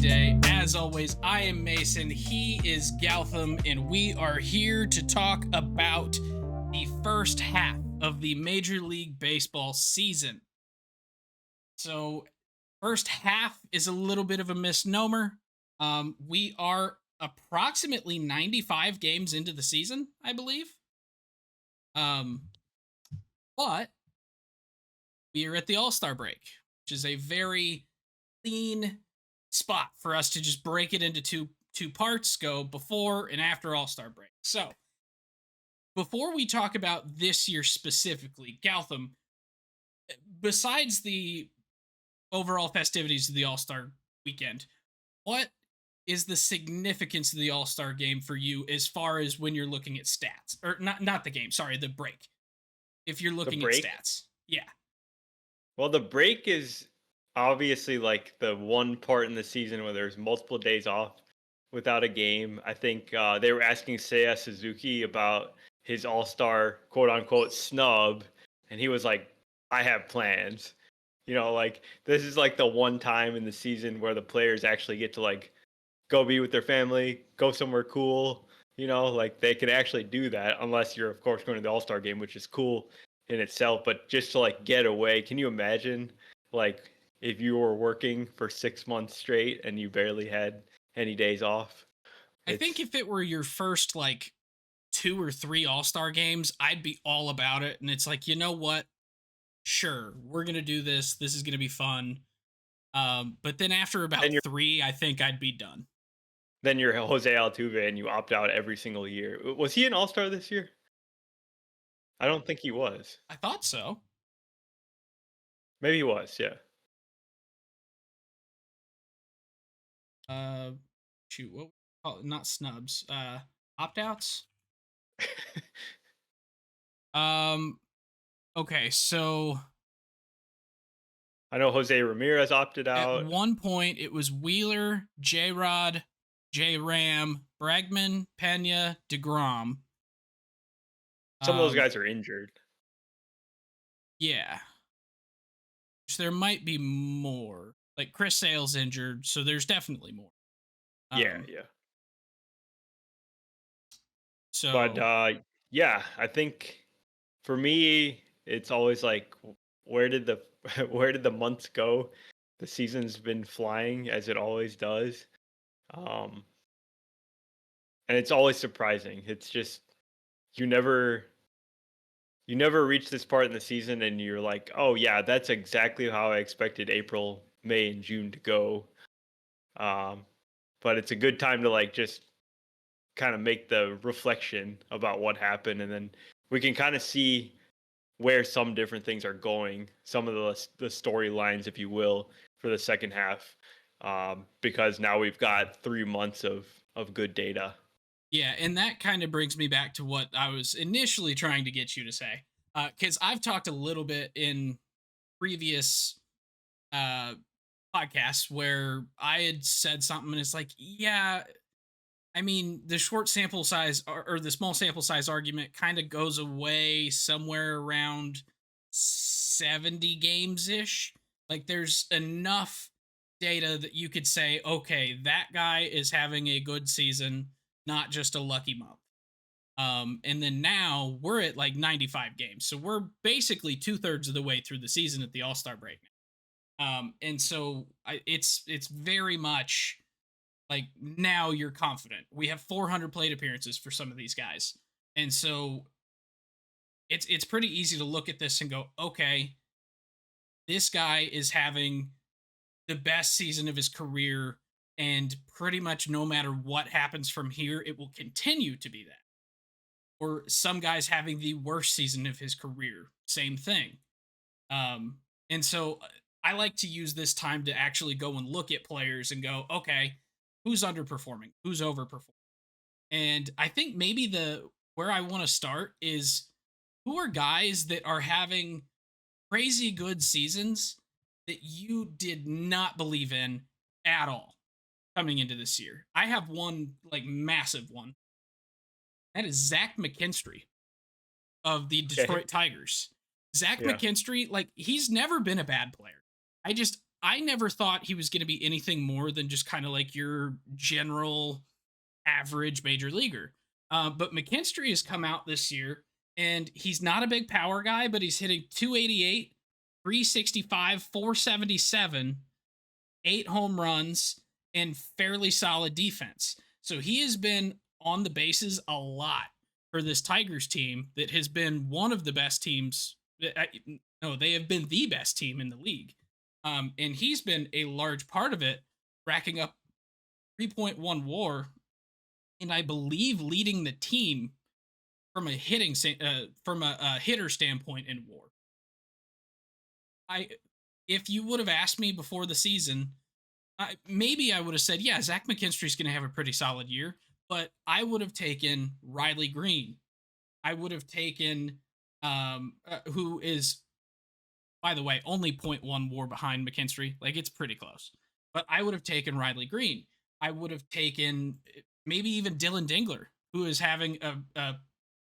day. As always, I am Mason, he is Galtham, and we are here to talk about the first half of the Major League Baseball season. So, first half is a little bit of a misnomer. We are approximately 95 games into the season, I believe. Um, but we are at the All-Star break, which is a very clean spot for us to just break it into two parts, go before and after All-Star break. So, before we talk about this year specifically, Galtham, besides the overall festivities of the All-Star weekend, what is the significance of the All-Star game for you as far as when you're looking at stats? Or not the game, sorry, the break. If you're The looking at break? stats. Yeah. Well, the break is obviously like the one part in the season where there's multiple days off without a game. I think they were asking Seiya Suzuki about his all-star quote unquote snub, and he was like, I have plans. Like this is like the one time in the season where the players actually get to like go be with their family, go somewhere cool. Like they can actually do that unless you're of course going to the All-Star game, which is cool in itself, but just to like get away. Can you imagine like if you were working for 6 months straight and you barely had any days off? I think It's if it were your first like two or three All-Star games, I'd be all about it. And it's like, you know what? Sure, we're gonna do this. This is gonna be fun. But then after then about you're three, I think I'd be done. then you're Jose Altuve and you opt out every single year. Was he an All-Star this year? I don't think he was. I thought so. Maybe he was, yeah. Uh, shoot, what? Oh, not snubs. Opt outs. Um. Okay, so I know Jose Ramirez opted at out. one point it was Wheeler, J Rod, J Ram, Bregman, Pena, Degrom. Some of those Um. guys are injured. Yeah. So there might be more. Like Chris Sale's injured, so there's definitely more. Yeah, Um. yeah. But So yeah, I think for me it's always like where did the where did the months go? The season's been flying as it always does. Um and it's always surprising. It's just you never you never reach this part in the season and you're like, "Oh yeah, that's exactly how I expected April, May and June to go." Um but it's a good time to like just kind of make the reflection about what happened, and then we can kind of see where some different things are going, some of the storylines, if you will, for the second half, because now we've got 3 months of good data. yeah, and that kind of brings me back to what I was initially trying to get you to say. Because I've talked a little bit in previous uh podcasts where I had said something and it's like, yeah, I mean, the short sample size or the small sample size argument kind of goes away somewhere around 70 games ish. Like, there's enough data that you could say, okay, that guy is having a good season, not just a lucky month. And then now we're at like 95 games. So we're basically two-thirds of the way through the season at the All Star break. And so it's very much like now you're confident. We have 400 plate appearances for some of these guys, and so it's pretty easy to look at this and go, okay, this guy is having the best season of his career, and pretty much no matter what happens from here, it will continue to be that. Or some guys having the worst season of his career, same thing. And so I like to use this time to actually go and look at players and go, okay, who's underperforming, who's overperforming. And I think maybe the where I want to start is who are guys that are having crazy good seasons that you did not believe in at all coming into this year. I have one like massive one. That is Zach McKinstry of the Okay. Detroit Tigers. Zach Yeah. McKinstry, like he's never been a bad player. I just I never thought he was going to be anything more than just kind of like your general average major leaguer. But McKinstry has come out this year, and he's not a big power guy, but he's hitting 288, 365, 477, 8 home runs, and fairly solid defense. So he has been on the bases a lot for this Tigers team that has been one of the best teams. No, they have been the best team in the league. And he's been a large part of it, racking up 3.1 WAR, and I believe leading the team from a hitter standpoint in WAR. I If you would have asked me before the season, maybe I would have said, yeah, Zach McKinstry's going to have a pretty solid year, but I would have taken Riley Green. I would have taken who is, by the way, only point 0.1 WAR behind McKinstry. Like, it's pretty close. But I would have taken Riley Green. I would have taken maybe even Dylan Dingler, who is having a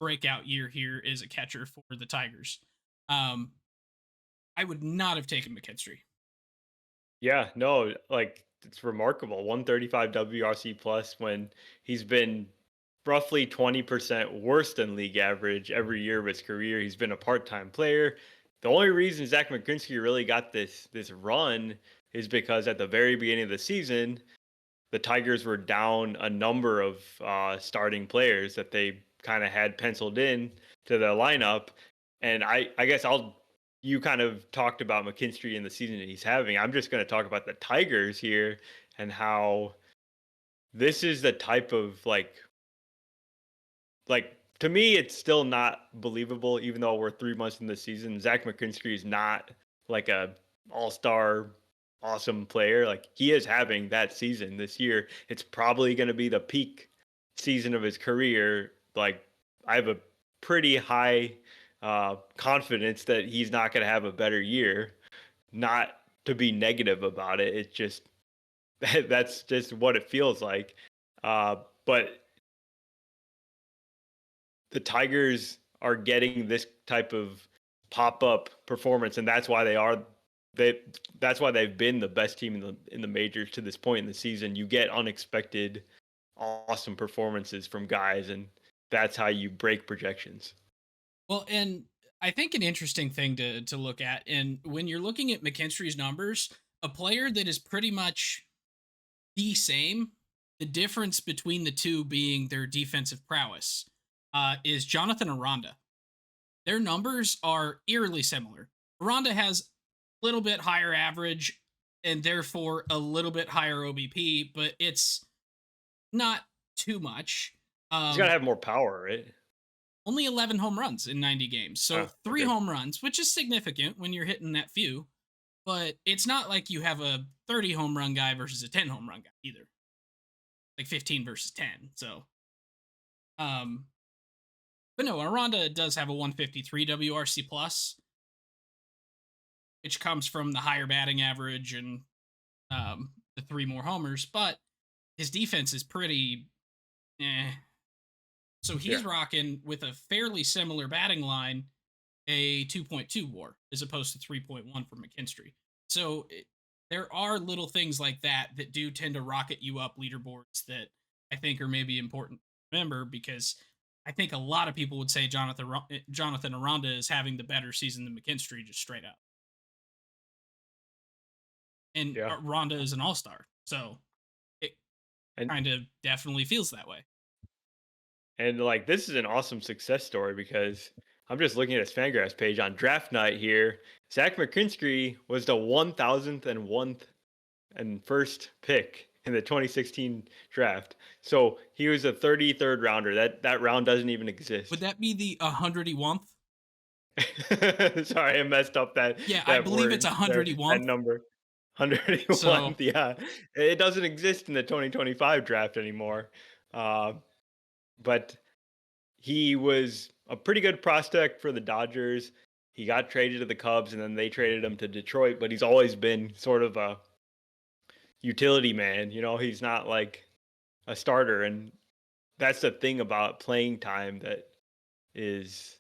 breakout year here as a catcher for the Tigers. I would not have taken McKinstry. Yeah, no, like it's remarkable. 135 WRC plus when he's been roughly 20% worse than league average every year of his career. He's been a part-time player. The only reason Zach McKinstry really got this run is because at the very beginning of the season, the Tigers were down a number of starting players that they kind of had penciled in to the lineup. And I guess you kind of talked about McKinstry in the season that he's having. I'm just going to talk about the Tigers here and how this is the type of like to me, it's still not believable, even though we're 3 months in the season. Zach McKinstry is not like a all-star awesome player. Like he is having that season this year. It's probably going to be the peak season of his career. Like I have a pretty high confidence that he's not going to have a better year. Not to be negative about it. It's just that's just what it feels like. But the Tigers are getting this type of pop-up performance, and that's why that's why they've been the best team in the majors to this point in the season. You get unexpected, awesome performances from guys, and that's how you break projections. Well, and I think an interesting thing to look at, and when you're looking at McKinstry's numbers, a player that is pretty much the same, the difference between the two being their defensive prowess, is Jonathan Aranda. Their numbers are eerily similar. Aranda has a little bit higher average and therefore a little bit higher OBP, but it's not too much. He's got to Um, have more power, right? Only 11 home runs in 90 games. So Oh, three okay. home runs, which is significant when you're hitting that few, but it's not like you have a 30 home run guy versus a 10 home run guy either. Like 15 versus 10. So, um, but no, Aranda does have a 153 WRC plus, which comes from the higher batting average and the three more homers, but his defense is pretty eh. So Yeah. he's rocking with a fairly similar batting line, a 2.2 WAR as opposed to 3.1 for McKinstry. So there are little things like that that do tend to rocket you up leaderboards that I think are maybe important to remember, because I think a lot of people would say Jonathan Aranda is having the better season than McKinstry, just straight up. And Yeah. Aranda is an all-star. So it And kind of definitely feels that way. And like this is an awesome success story because I'm just looking at his Fangraphs page on draft night here. Zach McKinstry was the 1,001th and first pick in the 2016 draft. So he was a 33rd rounder. That round doesn't even Would exist. that be the 101th? Sorry, I messed up Yeah, I that believe it's word there, that 101th. number. So 101th, yeah. It doesn't exist in the 2025 draft anymore. Uh, but he was a pretty good prospect for the Dodgers. He got traded to the Cubs and then they traded him to Detroit, but he's always been sort of a utility man. You know, he's not like a starter. And that's the thing about playing time that is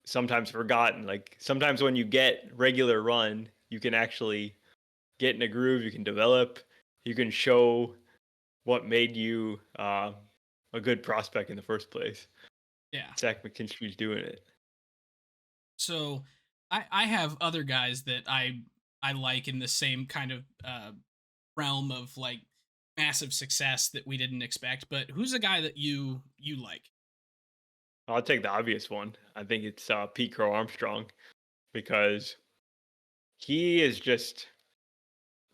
sometimes forgotten. Like sometimes when you get regular run, you can actually get in a groove, you can develop, you can show what made you a good prospect in the first place. Yeah. Zach McKinstry's doing it. So I have other guys that I like in the same kind of realm of like massive success that we didn't expect. But who's a guy that you like? I'll take the obvious one. I think it's Pete Crow Armstrong because he is just.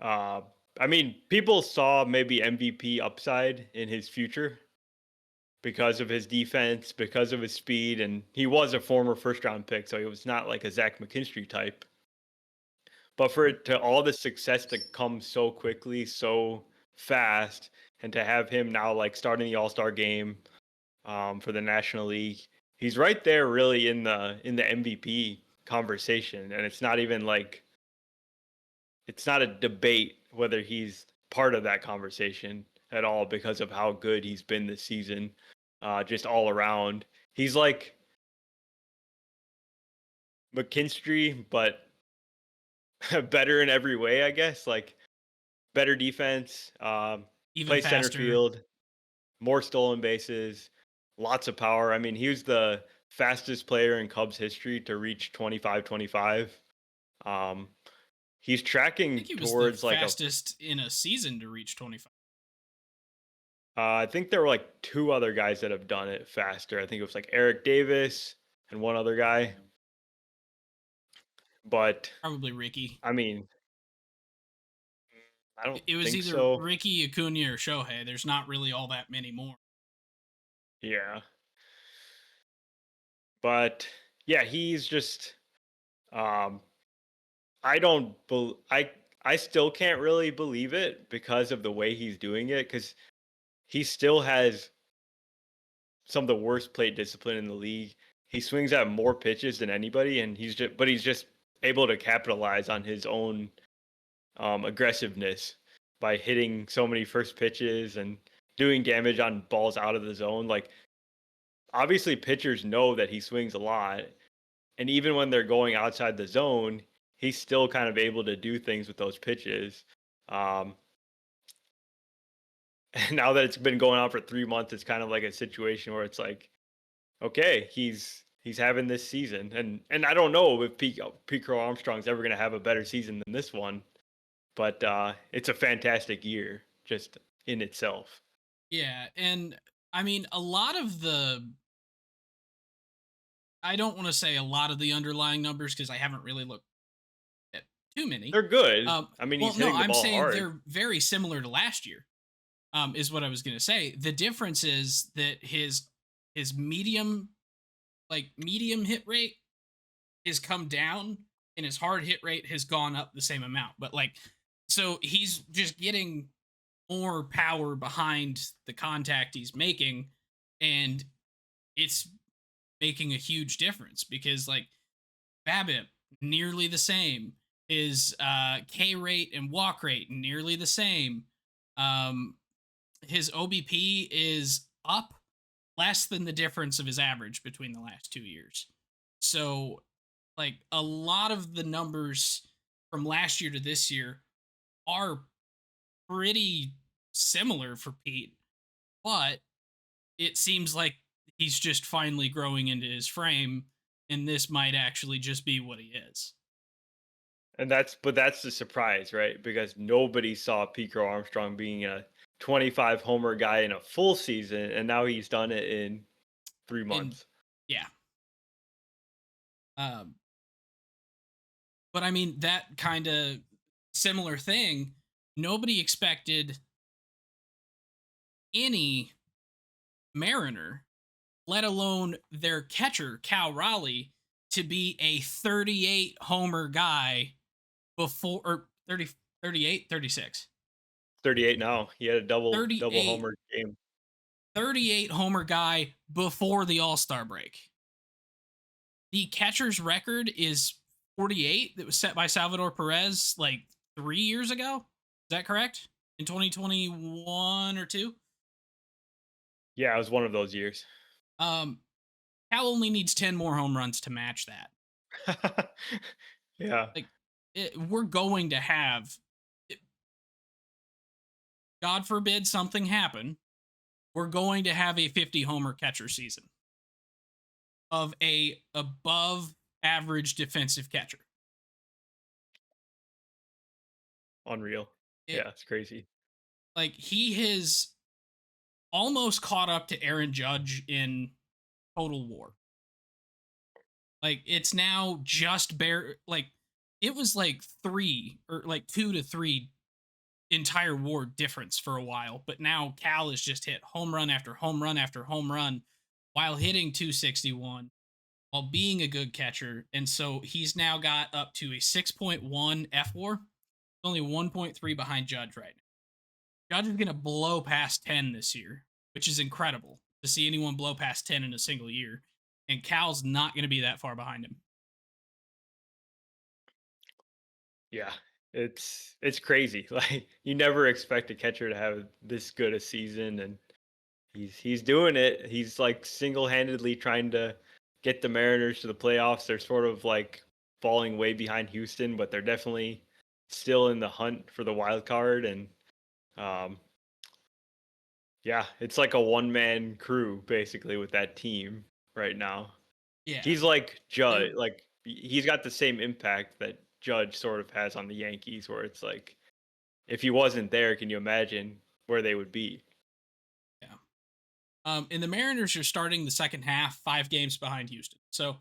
Uh, I mean, people saw maybe MVP upside in his future because of his defense, because of his speed, and he was a former first round pick, so he was not like a Zach McKinstry type. But for it to all the success to come so quickly, so fast, and to have him now like starting the All Star game for the National League, he's right there, really in the MVP conversation, and it's not even like it's not a debate whether he's part of that conversation at all because of how good he's been this season, just all around. He's like McKinstry, but better in every way, I guess. Like better defense, Even plays center faster. field, more stolen bases, lots of power. I mean, he was the fastest player in Cubs history to reach 25-25. Um, he's I tracking think he was the towards like a. fastest in a season to reach 25. I think there were like two other guys that have done it faster. I think it was like Eric Davis and one other guy. But Probably Ricky. I mean, I don't It was think either so. Ricky, Acuna, or Shohei. There's not really all that many more. Yeah. But yeah, he's just um I don't bel I still can't really believe it because of the way he's doing it cuz he still has some of the worst plate discipline in the league. He swings at more pitches than anybody and he's just able to capitalize on his own aggressiveness by hitting so many first pitches and doing damage on balls out of the zone. Like obviously pitchers know that he swings a lot, and even when they're going outside the zone, he's still kind of able to do things with those pitches. Um, and now that it's been going on for 3 months, it's kind of like a situation where it's like, okay, he's having this season, and I don't know if Pete Crow Armstrong's ever going to have a better season than this one, but it's a fantastic year just in itself. Yeah, and I mean a lot of the I don't want to say a lot of the underlying numbers because I haven't really looked at too many. They're good. I mean, Well, he's no, hitting the I'm ball saying hard. they're very similar to last year. Is what I was going to say. The difference is that his medium hit rate has come down and his hard hit rate has gone up the same amount. But like, so he's just getting more power behind the contact he's making, and it's making a huge difference because like BABIP nearly the same, his K rate and walk rate nearly the same. Um, his OBP is up less than the difference of his average between the last 2 years. So, like a lot of the numbers from last year to this year are pretty similar for Pete, but it seems like he's just finally growing into his frame, and this might actually just be what he is. And that's the surprise, right? Because nobody saw Pico Armstrong being a 25 homer guy in a full season, and now he's done it in three And months. yeah, um, but I mean that kind of similar thing. Nobody expected any Mariner, let alone their catcher Cal Raleigh, to be a 38 homer guy before or 30, 38, 36. 38 now. He had a double 38, homer game. 38 homer guy before the All-Star break. The catcher's record is 48 that was set by Salvador Perez like 3 years ago. Is that correct? In 2021 or two? Yeah, it was one of those years. Um, Cal only needs 10 more home runs to match that. Yeah. Like, we're going to have God forbid something happen, we're going to have a 50 homer catcher season of a above average defensive catcher. Unreal. It Yeah, it's crazy. like he has almost caught up to Aaron Judge in total war. Like it's now just bare like it was like 3 or like 2 to 3 entire war difference for a while, but now Cal has just hit home run after home run after home run while hitting 261 while being a good catcher. And so he's now got up to a 6.1 F war, only 1.3 behind Judge right now. Judge is going to blow past 10 this year, which is incredible to see anyone blow past 10 in a single year. And Cal's not going to be that far behind him. Yeah, it's crazy. Like you never expect a catcher to have this good a season, and he's doing it. He's like single-handedly trying to get the Mariners to the playoffs. They're sort of like falling way behind Houston, but they're definitely still in the hunt for the wild card. And um, yeah, it's like a one-man crew basically with that team right now. Yeah. He's like They're Judge, like he's got the same impact that Judge sort of has on the Yankees, where it's like if he wasn't there, can you imagine where they would be? yeah. And the Mariners are starting the second half 5 games behind Houston. So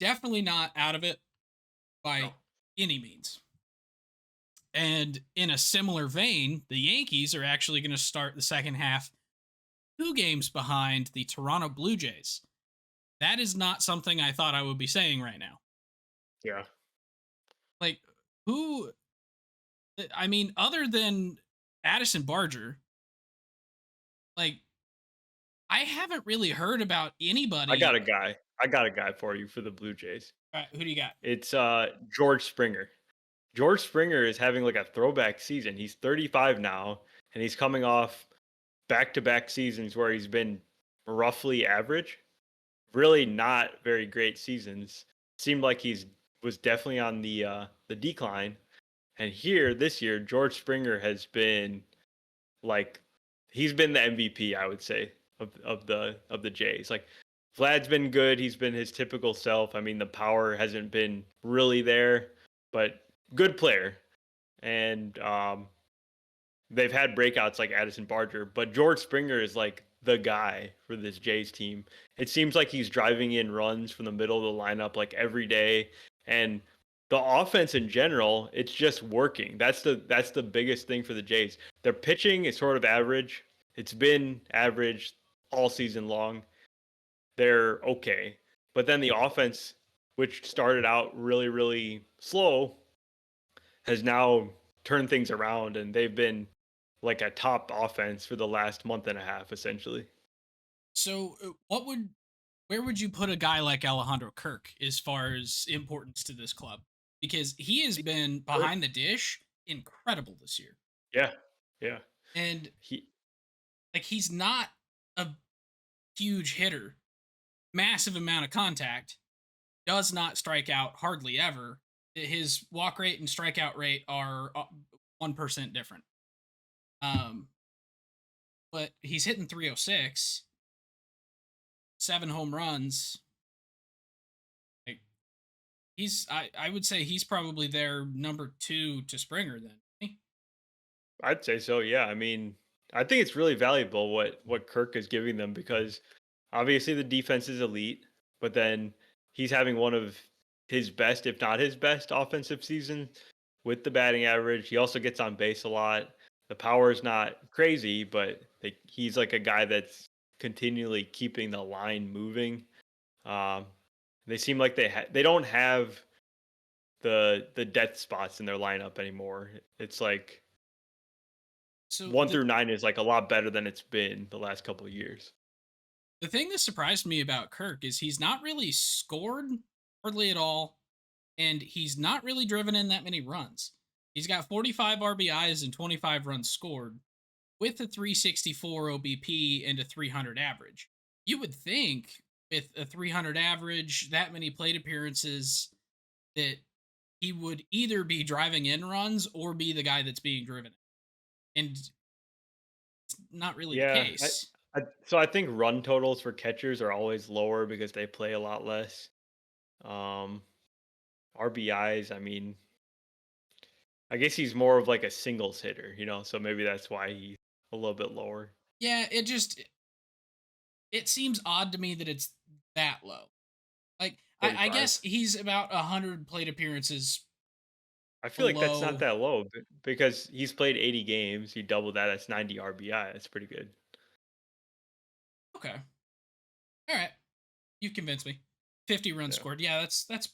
definitely not out of it No. by any means. And in a similar vein, the Yankees are actually going to start the second half 2 games behind the Toronto Blue Jays. That is not something I thought I would be saying right now. Yeah. Like, who, I mean, other than Addison Barger, like, I haven't really heard about I got anybody. a guy. I got a guy for you for the Blue Jays. Who do you got? It's George Springer. George Springer is having like a throwback season. He's 35 now, and he's coming off back-to-back seasons where he's been roughly average. Really not very great seasons. Seemed like he's was definitely on the decline. And here this year, George Springer has been like he's been the MVP, I would say, of the Jays. Like Vlad's been good. He's been his typical self. I mean, the power hasn't been really there, but good player. And they've had breakouts like Addison Barger, but George Springer is like the guy for this Jays team. It seems like he's driving in runs from the middle of the lineup like every day, and the offense in general, it's just working. That's the biggest thing for the Jays. Their pitching is sort of average. It's been average all season long. They're okay, but then the offense, which started out really really slow, has now turned things around, and they've been like a top offense for the last month and a half, essentially. So, where would you put a guy like Alejandro Kirk as far as importance to this club? Because he has been Good. behind the dish incredible this year. Yeah, yeah. And He, like he's not a huge hitter, massive amount of contact, does not strike out hardly ever. His walk rate and strikeout rate are 1% different. Um, but he's hitting 306, 7 home runs. Like I would say he's probably their number 2 to Springer then. I'd say so. Yeah. I mean, I think it's really valuable what Kirk is giving them because obviously the defense is elite, but then he's having one of his best, if not his best, offensive season with the batting average. He also gets on base a lot. The power is not crazy, but he's like a guy that's continually keeping the line moving. Um, they seem like they don't have the death spots in their lineup anymore. It's like So 1 through 9 is like a lot better than it's been the last couple of years. the thing that surprised me about Kirk is he's not really scored hardly at all, and he's not really driven in that many runs. He's got 45 RBIs and 25 runs scored with a 364 OBP and a 300 average. You would think with a 300 average, that many plate appearances, that he would either be driving in runs or be the guy that's being driven. And not really the Yeah, case. so I think run totals for catchers are always lower because they play a lot less. Um, RBIs, I mean, I guess he's more of like a singles hitter, so maybe that's why he's a little bit lower. Yeah, it seems odd to me that it's that low. Like I 45. guess he's about 100 plate appearances I feel like that's not below. that low because he's played 80 games. He doubled that. That's 90 RBI. That's pretty good. Okay, all right, you've convinced me. 50 runs Yeah. scored. Yeah, that's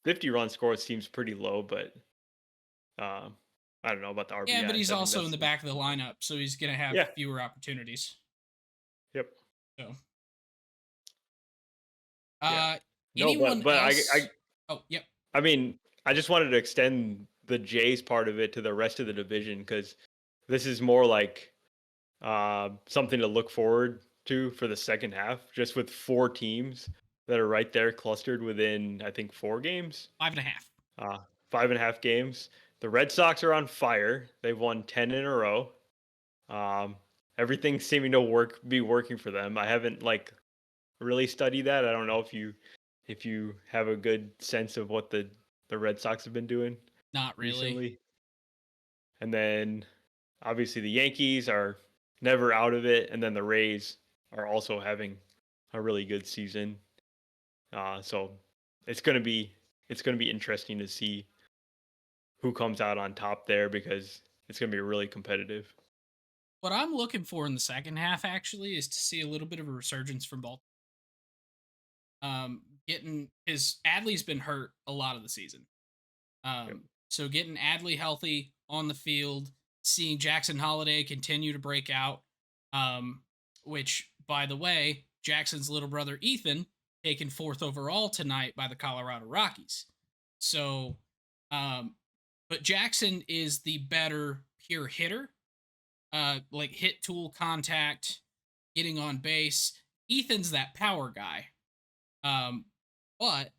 50 run score seems pretty low, but um, I don't know about the yeah, but RBIs. he's I think also in that's the back of the lineup, so he's gonna have yeah. fewer opportunities. Yep. So, Yeah. uh, No, anyone but else? Oh, yep. I mean, I just wanted to extend the Jays part of it to the rest of the division because this is more like something to look forward to for the second half. Just with four teams that are right there, clustered within I think 4 games, 5.5. uh, 5.5 games. The Red Sox are on fire. They've won 10 in a row. Um, Everything's seeming to be working for them. I haven't like really studied that. I don't know if you have a good sense of what the Red Sox have been doing Not really. recently. And then obviously the Yankees are never out of it, and then the Rays are also having a really good season. So it's gonna be interesting to see who comes out on top there because it's gonna be really competitive. What I'm looking for in the second half actually is to see a little bit of a resurgence from Baltimore. Getting his Adley's been hurt a lot of the season. Yep. So getting Adley healthy on the field, seeing Jackson Holiday continue to break out, um, which by the way, Jackson's little brother Ethan taken fourth overall tonight by the Colorado Rockies. So, um, but Jackson is the better pure hitter, like hit tool contact, getting on base. Ethan's that power guy. Um, but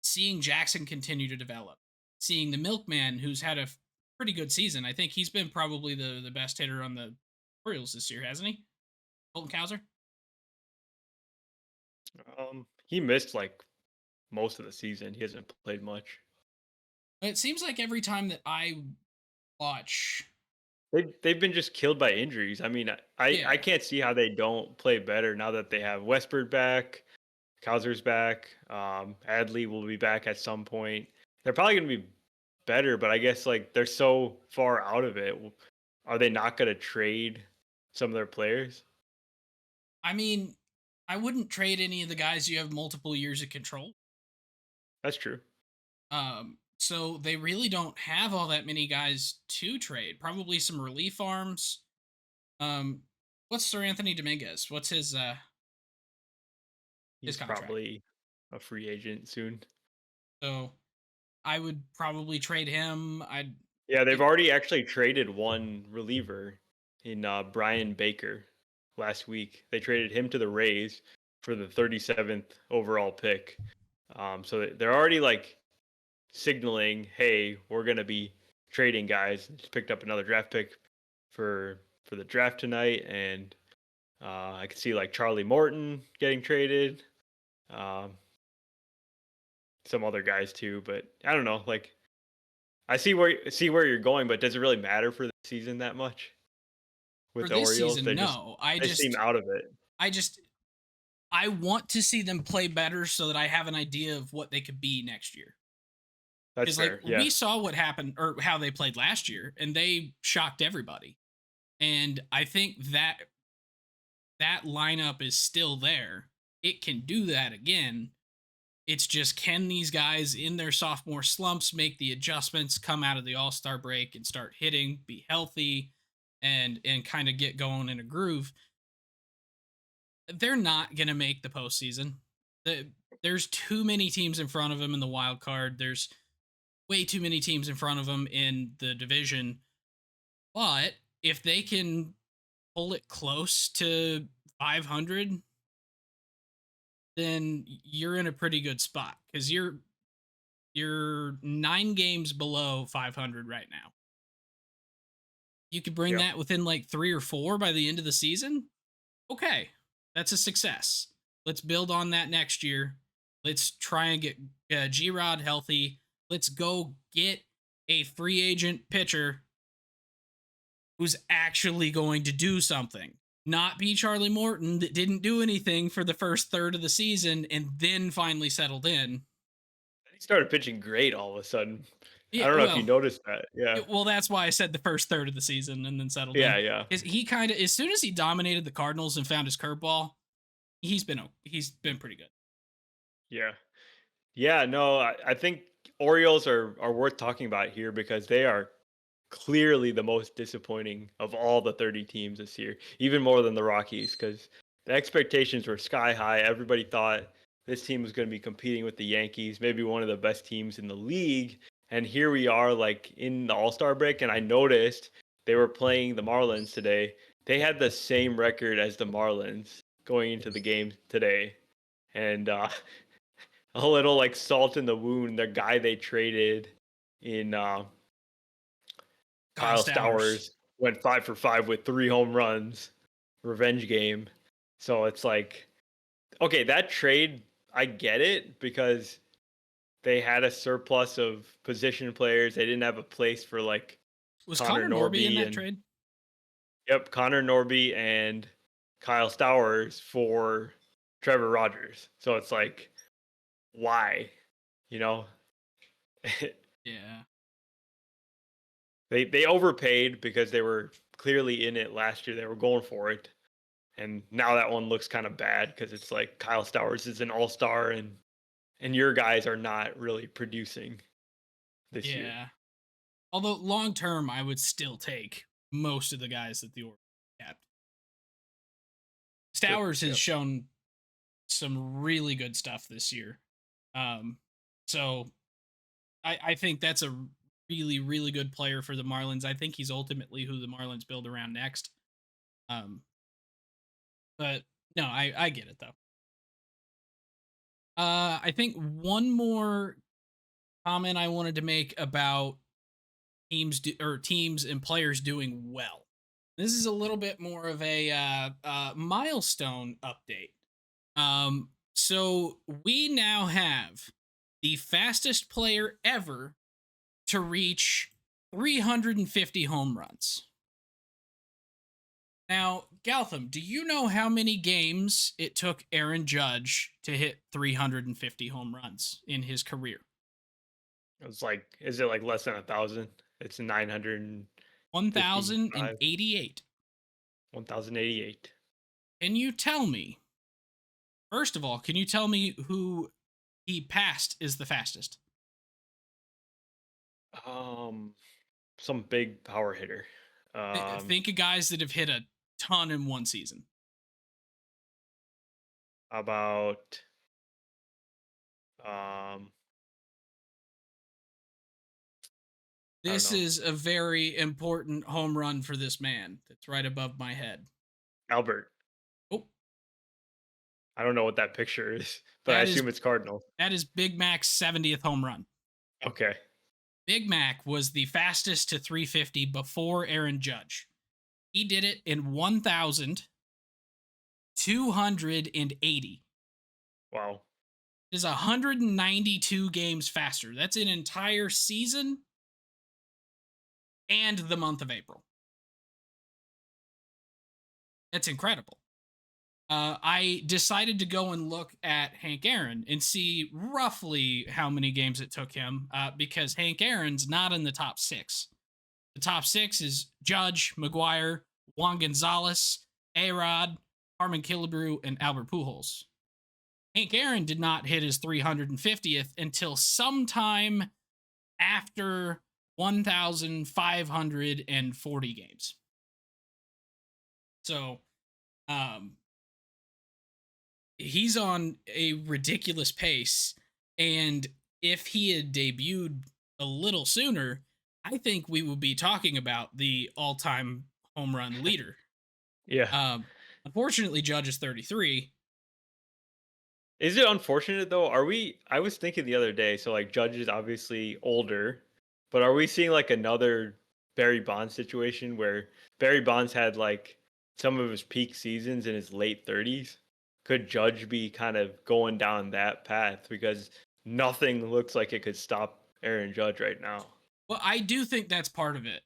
seeing Jackson continue to develop, seeing the Milkman, who's had a pretty good season, I think he's been probably the best hitter on the Orioles this year, hasn't he? Colton Cowser. He missed like most of the season. He hasn't played much. It seems like every time that I watch, They've been just killed by injuries. I mean, I yeah, can't see how they don't play better now that they have Westbrook back, Kaiser's back, Adley will be back at some point. They're probably gonna be better, but I guess like they're so far out of it. Are they not gonna trade some of their players? I mean, I wouldn't trade any of the guys you have multiple years of control. That's true. So they really don't have all that many guys to trade. Probably some relief arms. Um, what's Sir Anthony Dominguez? What's his He's contract? probably a free agent soon. So I would probably trade him. I'd Yeah, they've it, already actually traded one reliever in Brian Baker last week. They traded him to the Rays for the 37th overall pick. So they're already like signaling, hey, we're gonna be trading guys. Just picked up another draft pick for the draft tonight, and I could see like Charlie Morton getting traded, um, some other guys too. But I don't know. Like I see where you're going, but does it really matter for the season that much with for the this Orioles? season, no. They seem out of it. I just I want to see them play better so that I have an idea of what they could be next year. That's Because like fair. Yeah, we saw what happened or how they played last year, and they shocked everybody. And I think that lineup is still there. It can do that again. It's just can these guys in their sophomore slumps make the adjustments, come out of the All-Star break and start hitting, be healthy, and kind of get going in a groove. They're not going to make the postseason. There's too many teams in front of them in the wild card. There's way too many teams in front of them in the division. But if they can pull it close to 500, then you're in a pretty good spot because you're 9 games below 500 right now. You could bring Yeah. that within like 3 or 4 by the end of the season. Okay, that's a success. Let's build on that next year. Let's try and get G-Rod healthy. Let's go get a free agent pitcher who's actually going to do something. Not be Charlie Morton that didn't do anything for the first third of the season and then finally settled in. He started pitching great all of a sudden. I Yeah, don't know if you well, noticed that. Yeah. well, that's why I said the first third of the season and then settled Yeah, in. yeah. Is he kind of, as soon as he dominated the Cardinals and found his curveball, he's been pretty good. Yeah. Yeah, no, I think Orioles are worth talking about here because they are clearly the most disappointing of all the 30 teams this year, even more than the Rockies, because the expectations were sky high. Everybody thought this team was going to be competing with the Yankees, maybe one of the best teams in the league. And here we are, like in the All Star break, and I noticed they were playing the Marlins today. They had the same record as the Marlins going into the game today. And a little like salt in the wound, the guy they traded in Kyle Kyle Stowers. Stowers went 5 for 5 with 3 home runs, revenge game. So it's like, okay, that trade, I get it because they had a surplus of position players. They didn't have a place for like Was Connor Connor Norby in Norby that and trade? yep, Connor Norby and Kyle Stowers for Trevor Rogers. So it's like, why? You know, Yeah. they overpaid because they were clearly in it last year. They were going for it. And now that one looks kind of bad because it's like Kyle Stowers is an all-star and your guys are not really producing this year. Yeah. Although long term, I would still take most of the guys that the Orioles kept. Sure. Stowers has Yep. shown some really good stuff this year. Um, so I think that's a really, really good player for the Marlins. I think he's ultimately who the Marlins build around next. Um, but no, I get it though. I think one more comment I wanted to make about teams and players doing well. This is a little bit more of a milestone update. So we now have the fastest player ever to reach 350 home runs. Now, Galtham, do you know how many games it took Aaron Judge to hit 350 home runs in his career? It's like, is it like less than 1,000? It's 955, 1,088. 1,088. Can you tell me, first of all, can you tell me who he passed is the fastest? Um, some big power hitter. Um, Think of guys that have hit a ton in one season. about um, I don't This know, is a very important home run for this man that's right above my head. Albert. Oh, I don't know what that picture is, but I that is assume it's Cardinal. that is Big Mac's 70th home run. Okay. Big Mac was the fastest to 350 before Aaron Judge. He did it in 1,280. Wow. It is 192 games faster. That's an entire season and the month of April. That's incredible. I decided to go and look at Hank Aaron and see roughly how many games it took him because Hank Aaron's not in the top 6. The top 6 is Judge, McGuire, Juan Gonzalez, A-Rod, Harmon Killebrew, and Albert Pujols. Hank Aaron did not hit his 350th until sometime after 1,540 games. So, he's on a ridiculous pace. And if he had debuted a little sooner, I think we would be talking about the all time home run leader. Yeah. Unfortunately, Judge is 33. Is it unfortunate though? I was thinking the other day, so like Judge is obviously older, but are we seeing like another Barry Bonds situation where Barry Bonds had like some of his peak seasons in his late 30s. Could Judge be kind of going down that path because nothing looks like it could stop Aaron Judge right now? Well, I do think that's part of it.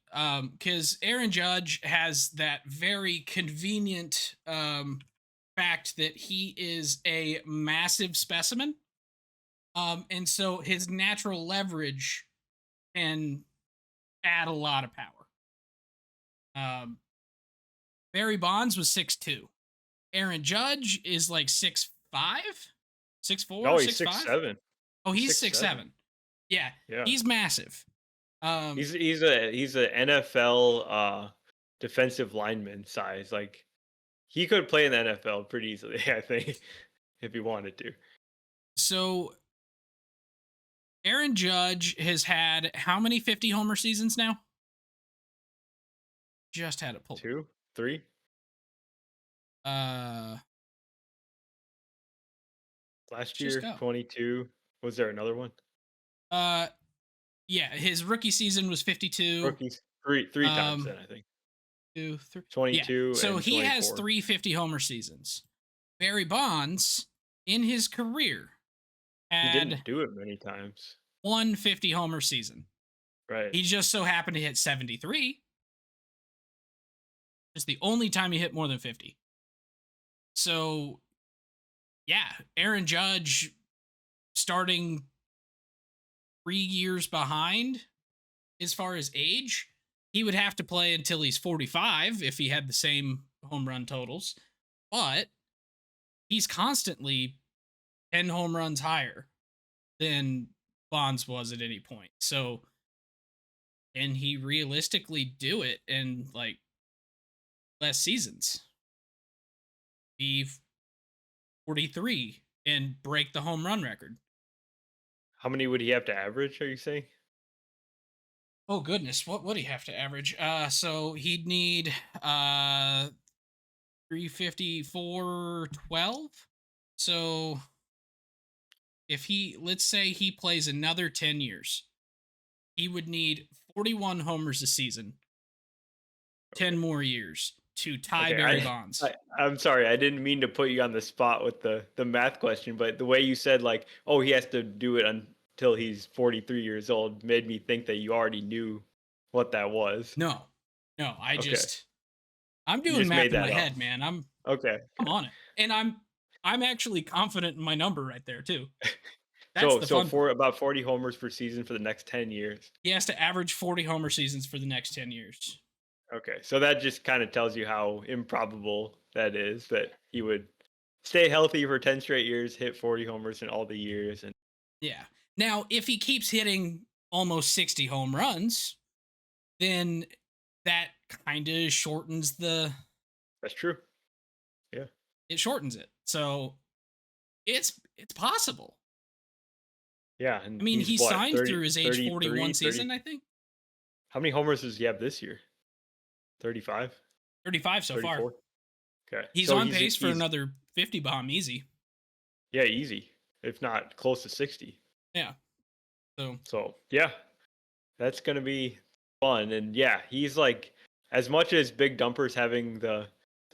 Because Aaron Judge has that very convenient fact that he is a massive specimen. And so his natural leverage can add a lot of power. Um, Barry Bonds was 6'2". Aaron Judge is like 6'5", 6'4", No, he's six six five. seven. Oh, He's he's six six seven. seven. Yeah, Yeah. he's massive. He's a NFL defensive lineman size. Like he could play in the NFL pretty easily, I think, if he wanted to. So Aaron Judge has had how many 50 homer seasons now? Just had it pulled. 2, 3. Uh, Last just year, go. 22. Was there another one? Uh, yeah, his rookie season was 52. Rookies, three times Um, then, I think. 2, 3. Yeah, 22 so and he has 24. 350 homer seasons. Barry Bonds in his career He had didn't do it many times. 150 homer season. Right. He just so happened to hit 73. It's the only time he hit more than 50. So, yeah, Aaron Judge starting 3 years behind as far as age. He would have to play until he's 45 if he had the same home run totals. But he's constantly 10 home runs higher than Bonds was at any point. So, can he realistically do it in like less seasons? Be 43 and break the home run record. How many would he have to average, are you saying? Oh goodness, what would he have to average? So he'd need 354.12. So if he, let's say he plays another 10 years, he would need 41 homers a season, 10 Okay. more years to tie Okay, Barry Bonds. I'm sorry, I didn't mean to put you on the spot with the math question, but the way you said like, oh, he has to do it until he's 43 years old made me think that you already knew what that was. No, no, Okay. I'm You doing just math made in my that up. head, man. Okay. I'm on it. And I'm actually confident in my number right there too. That's So the so fun for part. about 40 homers per season for the next 10 years. He has to average 40 homer seasons for the next 10 years. Okay. So that just kind of tells you how improbable that is that he would stay healthy for 10 straight years, hit 40 homers in all the years and Yeah. Now, if he keeps hitting almost 60 home runs, then that kind of shortens that's true. Yeah. it shortens it. So, it's possible. Yeah, I and mean, he's he what, signed 30, through his age 41 33, season, 30. I think. How many homers does he have this year? 35, 35 so far. 34. Okay. He's So on he's pace for he's another 50 bomb easy. yeah, easy. If not close to 60. Yeah. So, So, yeah, that's going to be fun and yeah, he's like as much as Big Dumper's having the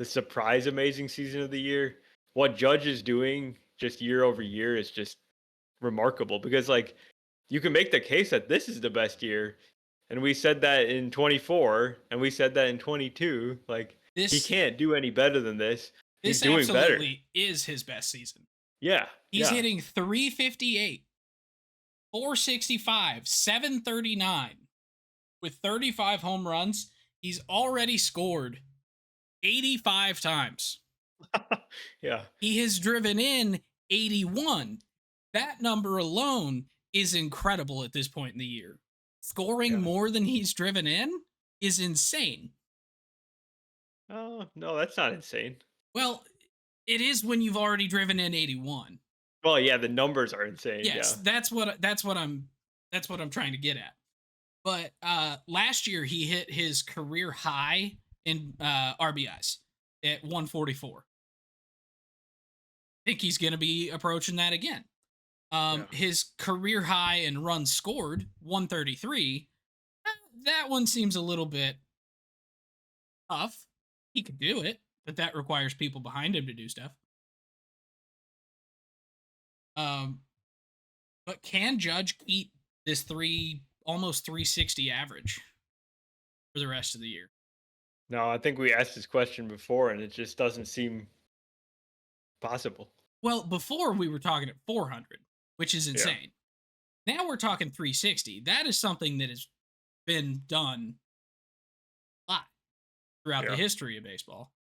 surprise amazing season of the year, what Judge is doing just year over year is just remarkable because like you can make the case that this is the best year and we said that in 24 and we said that in 22 like he this can't do any better than this. He's this doing better. absolutely is his best season. Yeah. He's Yeah. hitting 358, 465, 739 with 35 home runs. He's already scored 85 times. Yeah. He has driven in 81. That number alone is incredible at this point in the year. Scoring Yeah. more than he's driven in is insane. Oh, no, that's not insane. Well, it is when you've already driven in 81. Well, yeah, the numbers are insane. Yes, Yeah. that's what I'm trying to get at. But last year he hit his career high in RBIs at 144. I think he's going to be approaching that again. Yeah. His career high in runs scored, 133. that one seems a little bit tough. He could do it, but that requires people behind him to do stuff. Um, but can Judge keep this almost 360 average for the rest of the year? No, I think we asked this question before, and it just doesn't seem possible. Well, before we were talking at 400, which is Yeah, insane. Now we're talking 360. That is something that has been done a lot throughout the yeah, history of baseball.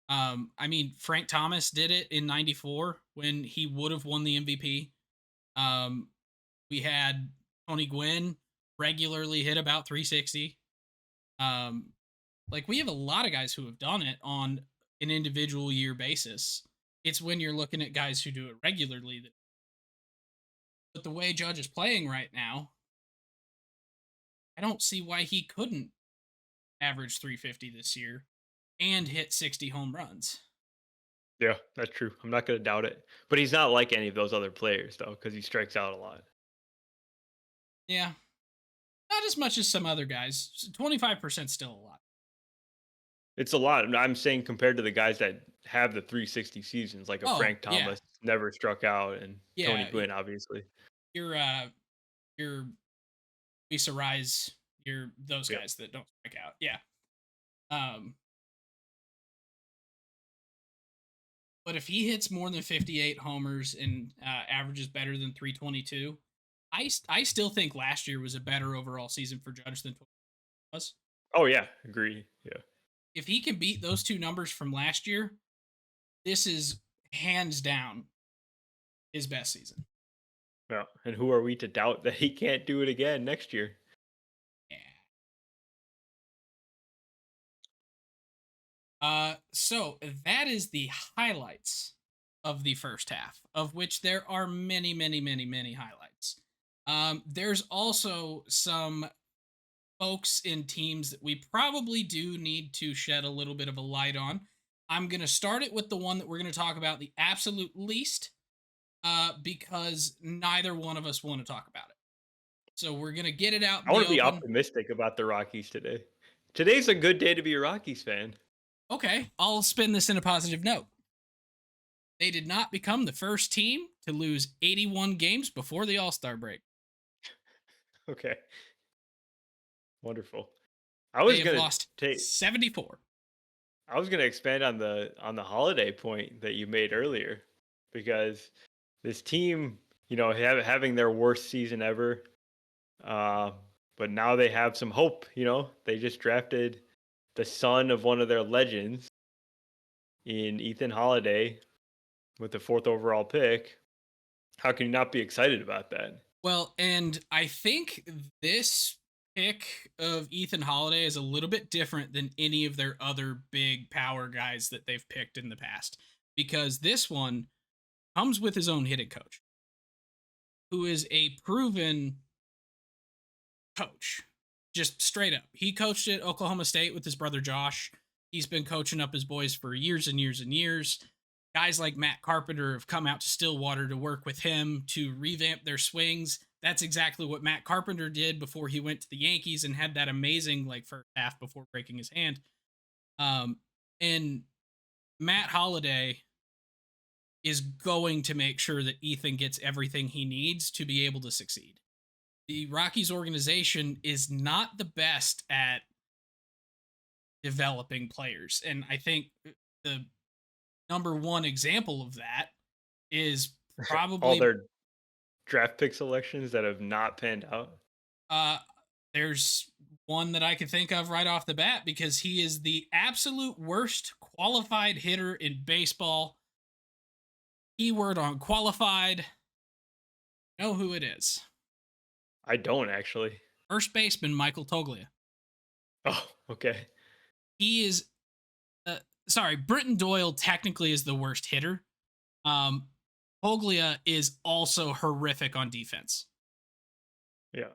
I mean, Frank Thomas did it in '94 when he would have won the MVP. Um, we had Tony Gwynn regularly hit about 360. Um, like we have a lot of guys who have done it on an individual year basis. It's when you're looking at guys who do it regularly that, but the way Judge is playing right now, I don't see why he couldn't average 350 this year and hit 60 home runs. yeah. That's true. I'm not gonna doubt it. But he's not like any of those other players though, because he strikes out a lot. Yeah, not as much as some other guys. 25% still a lot. It's a lot. I'm saying compared to the guys that have the 360 seasons, like a Oh, Frank yeah. Thomas never struck out, and Tony Yeah, Gwynn, obviously. you're you're Lisa Rise, you're those Yeah. guys that don't strike out. Yeah. Um but if he hits more than 58 homers and averages better than 322, I still think last year was a better overall season for Judge than 20 was. Oh yeah, agree. Yeah. If he can beat those two numbers from last year, this is hands down his best season. Yeah. And who are we to doubt that he can't do it again next year? Yeah. So that is the highlights of the first half, of which there are many, many, many, many highlights. There's also some folks in teams that we probably do need to shed a little bit of a light on. I'm going to start it with the one that we're going to talk about the absolute least, because neither one of us want to talk about it. So we're going to get it out in I want the to be open. optimistic about the Rockies today. Today's a good day to be a Rockies fan. Okay, I'll spin this in a positive note. They did not become the first team to lose 81 games before the All Star break. Okay. Wonderful. I They was have gonna lost take 74. I was gonna expand on the holiday point that you made earlier, because this team, having their worst season ever, uh, but now they have some hope. They just drafted the son of one of their legends in Ethan Holiday with the fourth overall pick. How can you not be excited about that? Well, and I think this pick of Ethan Holiday is a little bit different than any of their other big power guys that they've picked in the past, because this one comes with his own hitting coach, who is a proven coach. Just straight up. He coached at Oklahoma State with his brother Josh. He's been coaching up his boys for years and years and years. Guys like Matt Carpenter have come out to Stillwater to work with him to revamp their swings. That's exactly what Matt Carpenter did before he went to the Yankees and had that amazing like first half before breaking his hand. And Matt Holliday is going to make sure that Ethan gets everything he needs to be able to succeed. The Rockies organization is not the best at developing players. And I think the number one example of that is All probably their draft pick selections that have not panned out. uh there's one that I can think of right off the bat because he is the absolute worst qualified hitter in baseball. Keyword on qualified. Know who it is. I don't actually. First baseman Michael Toglia. Oh, okay. He is sorry, Britton Doyle technically is the worst hitter. Um, Poglia is also horrific on defense. Yeah.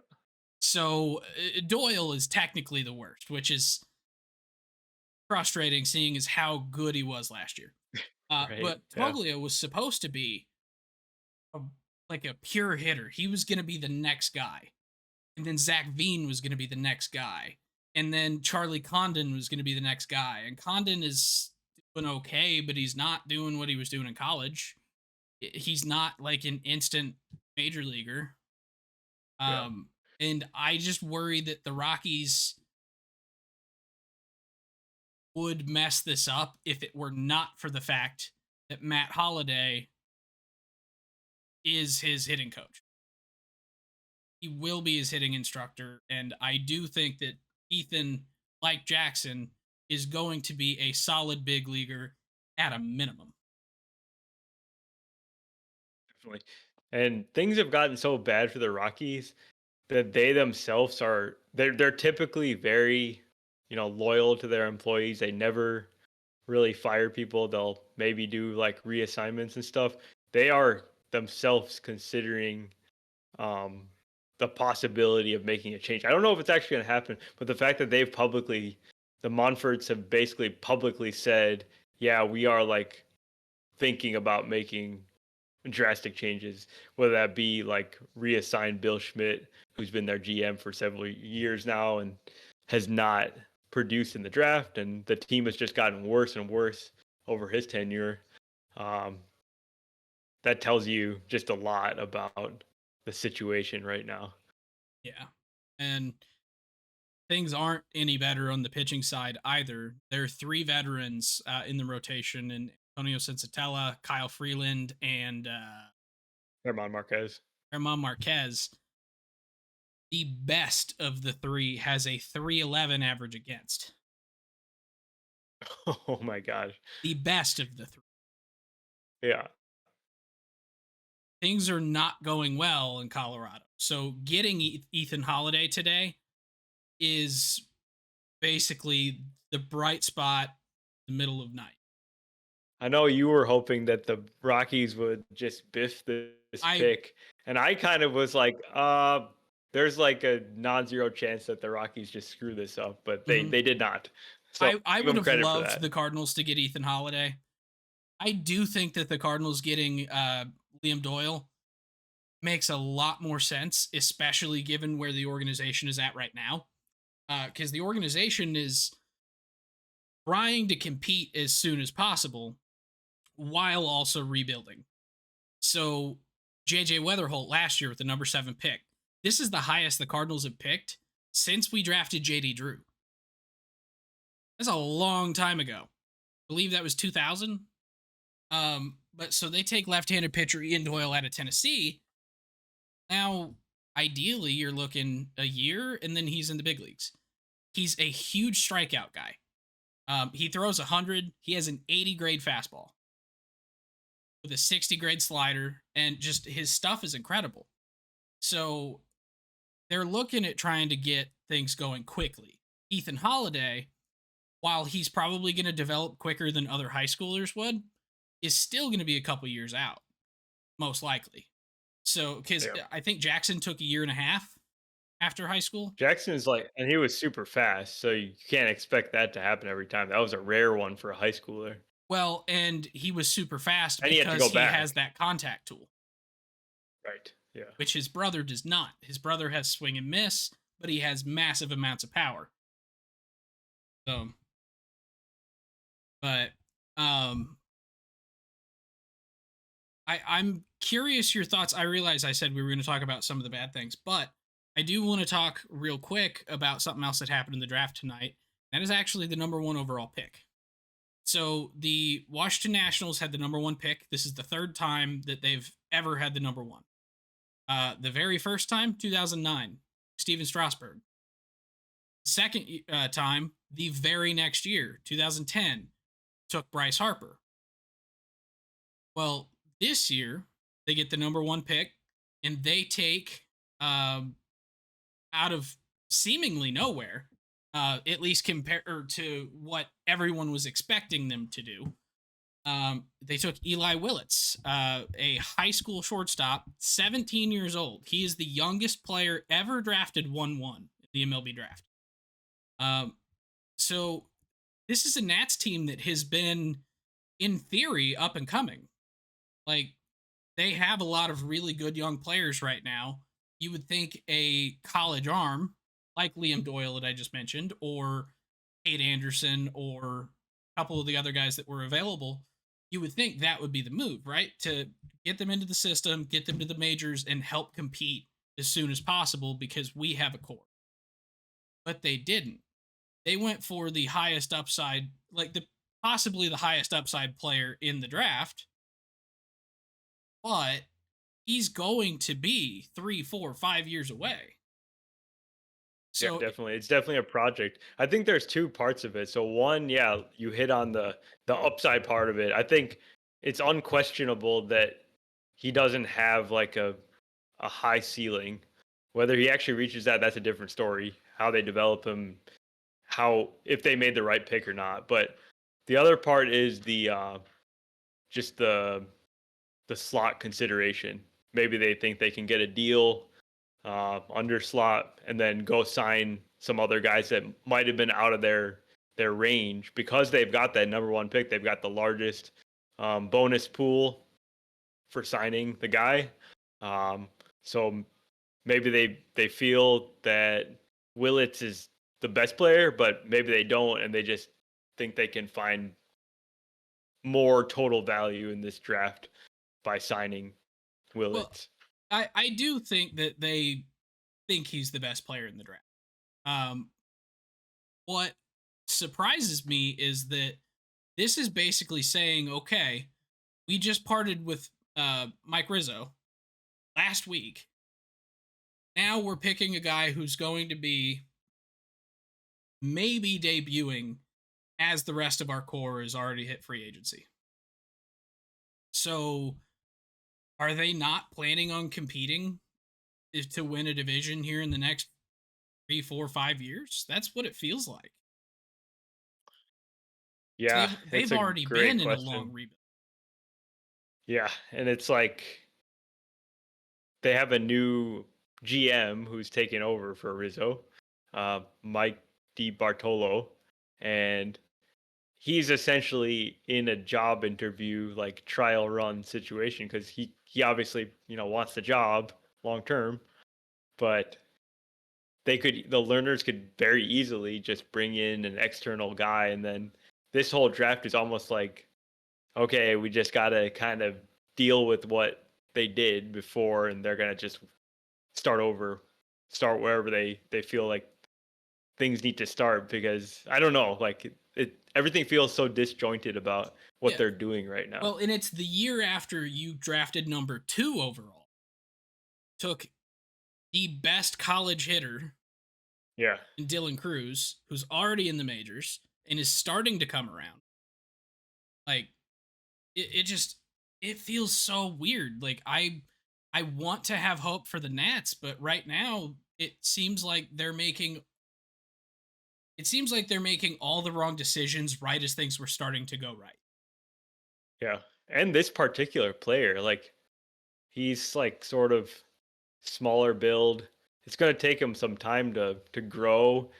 So Doyle is technically the worst, which is frustrating seeing as how good he was last year. Right. But Yeah. Poglia was supposed to be a, like a pure hitter. He was going to be the next guy. and then Zach Veen was going to be the next guy, and then Charlie Condon was going to be the next guy. And Condon is doing okay, but he's not doing what he was doing in college. He's not like an instant major leaguer. Yeah. Um, and I just worry that the Rockies would mess this up if it were not for the fact that Matt Holliday is his hitting coach. He will be his hitting instructor, and I do think that Ethan, like Jackson, is going to be a solid big leaguer at a minimum. Definitely. And things have gotten so bad for the Rockies that they themselves they're typically very, loyal to their employees. They never really fire people. They'll maybe do like reassignments and stuff. They are themselves considering um the possibility of making a change. I don't know if it's actually going to happen, but the fact that the Monforts have basically publicly said, yeah, we are like thinking about making drastic changes, whether that be like reassign Bill Schmidt, who's been their GM for several years now and has not produced in the draft, and the team has just gotten worse and worse over his tenure. Um, that tells you just a lot about the situation right now. Yeah. And things aren't any better on the pitching side either. There are three veterans in the rotation, and Antonio Sensatella, Kyle Freeland, and Herman Marquez. Herman Marquez. The best of the three has a 311 average against. Oh my gosh. The best of the three. Yeah. Things are not going well in Colorado. So getting Ethan Holiday today is basically the bright spot in the middle of night. I know you were hoping that the Rockies would just biff this I pick, and I kind of was like, there's like a non-zero chance that the Rockies just screw this up, but they mhm. they did not. So I give would them have credit for loved that. the Cardinals to get Ethan Holiday. I do think that the Cardinals getting Liam Doyle makes a lot more sense, especially given where the organization is at right now. Because the organization is trying to compete as soon as possible while also rebuilding. So JJ Weatherholt last year with the number 7 pick. This is the highest the Cardinals have picked since we drafted JD Drew. That's a long time ago. I believe that was 2000. But so they take left-handed pitcher Ian Doyle out of Tennessee. Now, ideally, you're looking a year, and then he's in the big leagues. He's a huge strikeout guy. He throws 100. He has an 80 grade fastball with a 60 grade slider, and just his stuff is incredible. So they're looking at trying to get things going quickly. Ethan Holiday, while he's probably going to develop quicker than other high schoolers would, is still going to be a couple years out, most likely. So, because Yeah. I think Jackson took a year and a half after high school. Jackson's like, and he was super fast, so you can't expect that to happen every time. That was a rare one for a high schooler, Well, and he was super fast and he had to because go he has back. that contact tool, Right. Yeah. which his brother does not. His brother has swing and miss, but he has massive amounts of power. So, but um, I'm curious your thoughts. I realize I said we were going to talk about some of the bad things, but I do want to talk real quick about something else that happened in the draft tonight. That is actually the number 1 overall pick. So the Washington Nationals had the number 1 pick. This is the third time that they've ever had the number 1. The very first time, 2009, Steven Strasburg. Second time, the very next year, 2010, took Bryce Harper. Well, this year they get the number 1 pick, and they take out of seemingly nowhere, at least compared to what everyone was expecting them to do. They took Eli Willits, a high school shortstop, 17 years old. He is the youngest player ever drafted 1-1 in the MLB draft. So this is a Nats team that has been, in theory, up and coming. Like, they have a lot of really good young players right now. you would think a college arm like Liam Doyle that I just mentioned, or Kate Anderson, or a couple of the other guys that were available, you would think that would be the move, right? To get them into the system, get them to the majors, and help compete as soon as possible because we have a core. But they didn't. They went for the highest upside, like the possibly the highest upside player in the draft, but he's going to be 3, 4, 5 years away. Yeah, So definitely. It's definitely a project. I think there's two parts of it. So one, yeah, you hit on the upside part of it. I think it's unquestionable that he doesn't have like a high ceiling. Whether he actually reaches that, that's a different story. How they develop him, how if they made the right pick or not. But the other part is the just the slot consideration. Maybe they think they can get a deal under slot and then go sign some other guys that might have been out of their range because they've got that number one pick. They've got the largest bonus pool for signing the guy. Um, so maybe they feel that Willits is the best player, but maybe they don't, and they just think they can find more total value in this draft by signing well, Willits. I do think that they think he's the best player in the draft. Um, what surprises me is that this is basically saying, okay, we just parted with Mike Rizzo last week. Now we're picking a guy who's going to be maybe debuting as the rest of our core is already hit free agency. So are they not planning on competing to win a division here in the next 3, 4, 5 years? That's what it feels like. Yeah, They've it's a already great been in a long question. rebuild. Yeah, and it's like they have a new GM who's taken over for Rizzo, Mike Bartolo, and he's essentially in a job interview, like trial run situation, because he obviously wants the job long term, but the learners could very easily just bring in an external guy, and then this whole draft is almost like, okay, we just got to kind of deal with what they did before, and they're gonna just start over, start wherever they feel like things need to start, because I don't know, like it everything feels so disjointed about what Yeah. they're doing right now. Well, and it's the year after you drafted number 2 overall. Took the best college hitter Yeah. in Dylan Cruz, who's already in the majors and is starting to come around. Like it just it feels so weird. Like I want to have hope for the Nats, but right now it seems like they're making all the wrong decisions right as things were starting to go right. Yeah. And this particular player, like he's like sort of smaller build. It's going to take him some time to grow.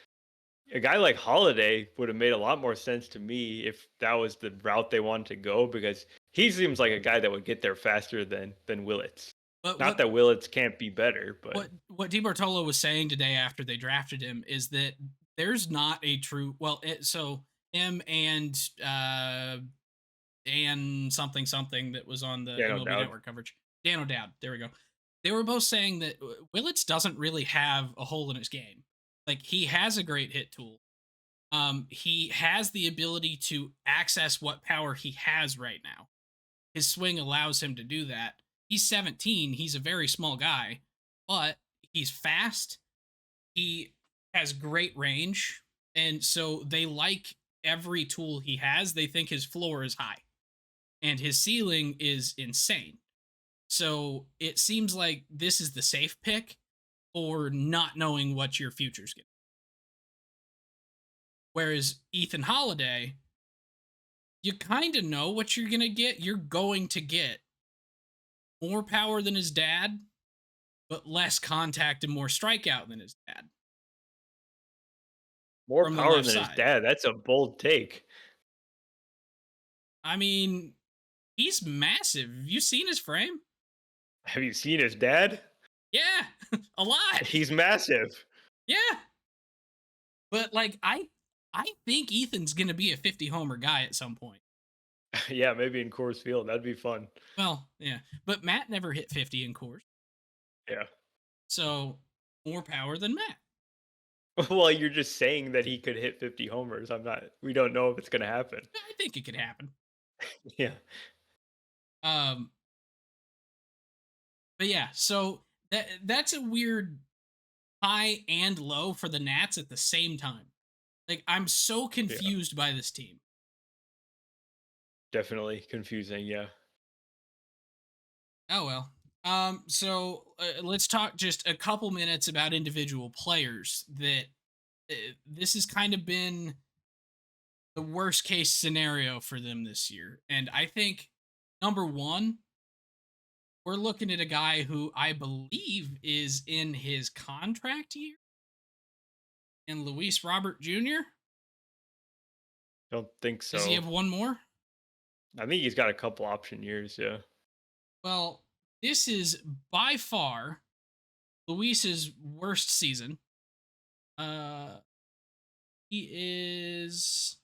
A guy like Holiday would have made a lot more sense to me if that was the route they wanted to go, because he seems like a guy that would get there faster than Willits. But Not that Willits can't be better, but what DiBartolo was saying today after they drafted him is that there's not a true so him and something something that was on the yeah, no MLB doubt. Network coverage. Dan O'Dowd, there we go. They were both saying that Willits doesn't really have a hole in his game. Like he has a great hit tool. He has the ability to access what power he has right now. His swing allows him to do that. He's 17. He's a very small guy, but he's fast. He has great range. And so they like every tool he has. They think his floor is high and his ceiling is insane. So it seems like this is the safe pick for not knowing what your future's going to be. Whereas Ethan Holiday, you kind of know what you're going to get. You're going to get more power than his dad, but less contact and more strikeout than his dad More from the power left than his side. dad. That's a bold take. I mean, he's massive. Have you seen his frame? Have you seen his dad? Yeah. A lot. He's massive. Yeah. But like I think Ethan's gonna be a 50 homer guy at some point. Yeah, maybe in Coors Field. That'd be fun. Well, yeah. But Matt never hit 50 in course. Yeah. So more power than Matt. Well, you're just saying that he could hit 50 homers. We don't know if it's going to happen. I think it could happen. Yeah. Um, but yeah, so that's a weird high and low for the Nats at the same time. Like I'm so Yeah. confused by this team. Definitely confusing. Yeah. Oh well. So let's talk just a couple minutes about individual players that this has kind of been the worst case scenario for them this year. And I think number 1, we're looking at a guy who I believe is in his contract year, and Luis Robert Jr. Don't think Does he so. have one more? I think he's got a couple option years. Yeah. Well, this is by far Luis's worst season. Uh, he is.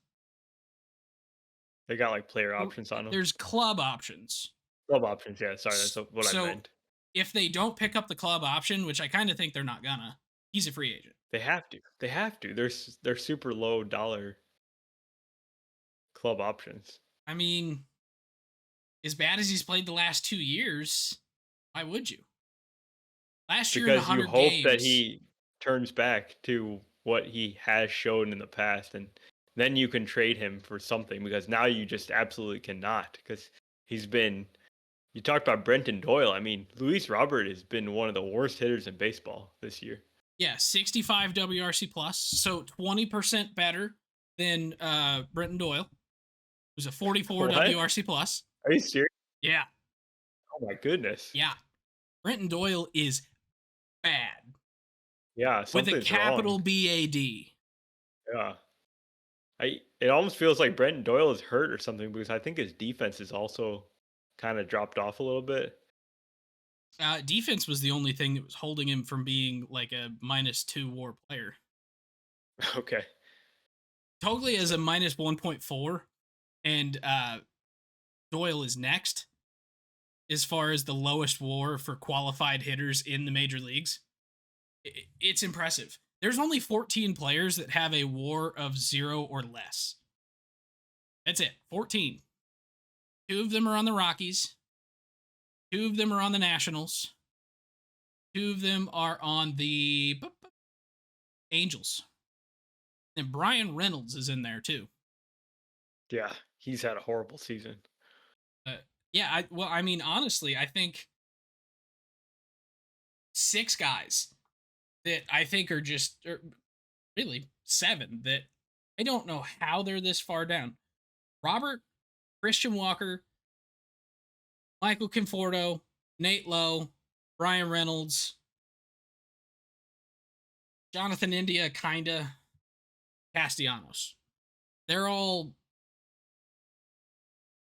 They got like player options on him. There's club options. Club options. Yeah. Sorry. That's what I So meant. if they don't pick up the club option, which I kind of think they're not gonna, he's a free agent. They have to. They have to. They're super low dollar club options I mean, as bad as he's played the last 2 years, why would you? Last year in because you 100 hope that games, he turns back to what he has shown in the past, and then you can trade him for something, because now you just absolutely cannot, because he's been. You talked about Brenton Doyle. I mean, Luis Robert has been one of the worst hitters in baseball this year. yeah, 65 WRC plus, so 20% better than Brenton Doyle, who's a 44 What? WRC plus. Are you serious? Yeah, Oh my goodness. yeah. Brenton Doyle is bad Yeah, with a something's wrong. capital BAD. Yeah. It almost feels like Brenton Doyle is hurt or something, because I think his defense is also kind of dropped off a little bit. Defense was the only thing that was holding him from being like a -2 WAR player. Okay. Toglia is a -1.4, and Doyle is next as far as the lowest WAR for qualified hitters in the major leagues. It's impressive. There's only 14 players that have a WAR of 0 or less. That's it. 14. 2 of them are on the Rockies. 2 of them are on the Nationals. 2 of them are on the Angels. And Brian Reynolds is in there too. Yeah, he's had a horrible season. Yeah, I mean, honestly, I think 6 guys that I think are just really 7 that I don't know how they're this far down. Robert, Christian Walker, Michael Conforto, Nate Lowe, Brian Reynolds, Jonathan India, kinda, Castellanos. They're all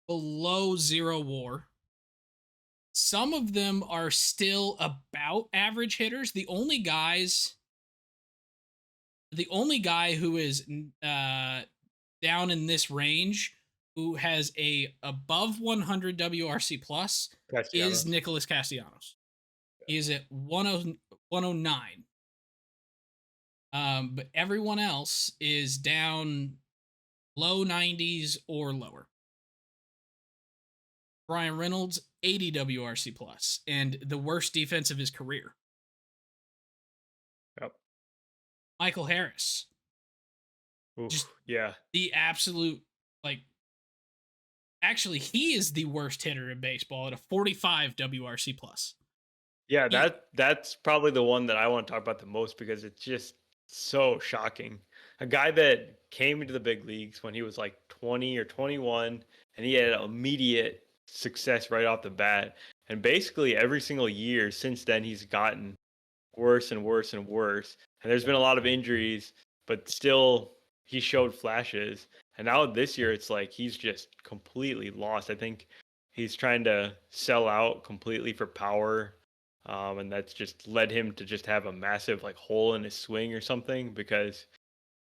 below 0 WAR. Some of them are still about average hitters. The only guy who is down in this range who has a above 100 WRC plus is Castellanos. Nicholas Castellanos. He is at 109. But everyone else is down low 90s or lower. Brian Reynolds, 80 WRC plus, and the worst defense of his career. Yep. Michael Harris, just Oof, yeah. the absolute, like, actually, he is the worst hitter in baseball at a 45 WRC plus. Yeah, He, that's probably the one that I want to talk about the most, because it's just so shocking. A guy that came into the big leagues when he was like 20 or 21, and he had immediate success right off the bat. And basically every single year since then, he's gotten worse and worse and worse. And there's been a lot of injuries, but still he showed flashes. And now this year, it's like he's just completely lost. I think he's trying to sell out completely for power. and that's just led him to just have a massive like hole in his swing or something because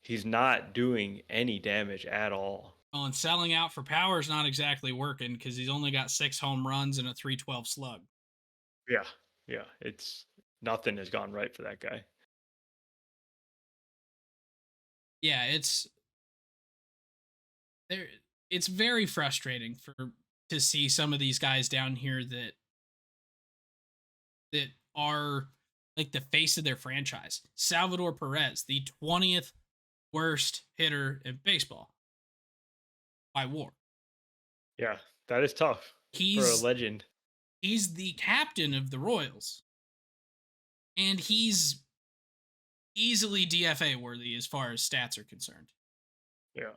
he's not doing any damage at all. Well, and selling out for power is not exactly working because he's only got 6 home runs and a 312 slug. Yeah, yeah, it's nothing has gone right for that guy. Yeah, it's there. It's very frustrating for to see some of these guys down here that are like the face of their franchise. Salvador Perez, the 20th worst hitter in baseball by WAR. Yeah, that is tough for a He's legend. he's the captain of the Royals, and he's easily DFA worthy as far as stats are concerned. Yeah.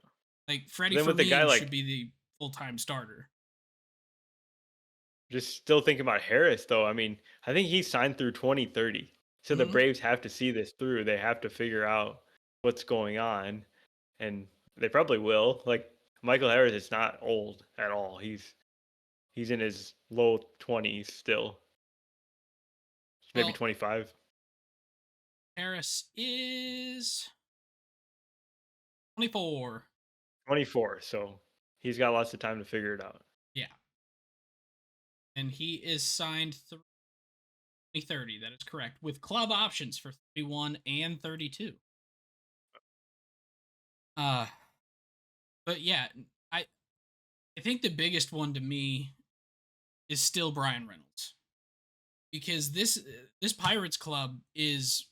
Like But Freddie then with a guy Freeman like should be the full-time starter. just still thinking about Harris though, I mean, I think he's signed through 2030. So the Mhm. Braves have to see this through. They have to figure out what's going on and they probably will. Like Michael Harris is not old at all. He's in his low 20s still. Maybe Well, 25. Harris is 24. 24. So he's got lots of time to figure it out. Yeah. And he is signed through 2030. That is correct. With club options for 31 and 32. Uh but yeah, I I think the biggest one to me is still Brian Reynolds. Because this Pirates club is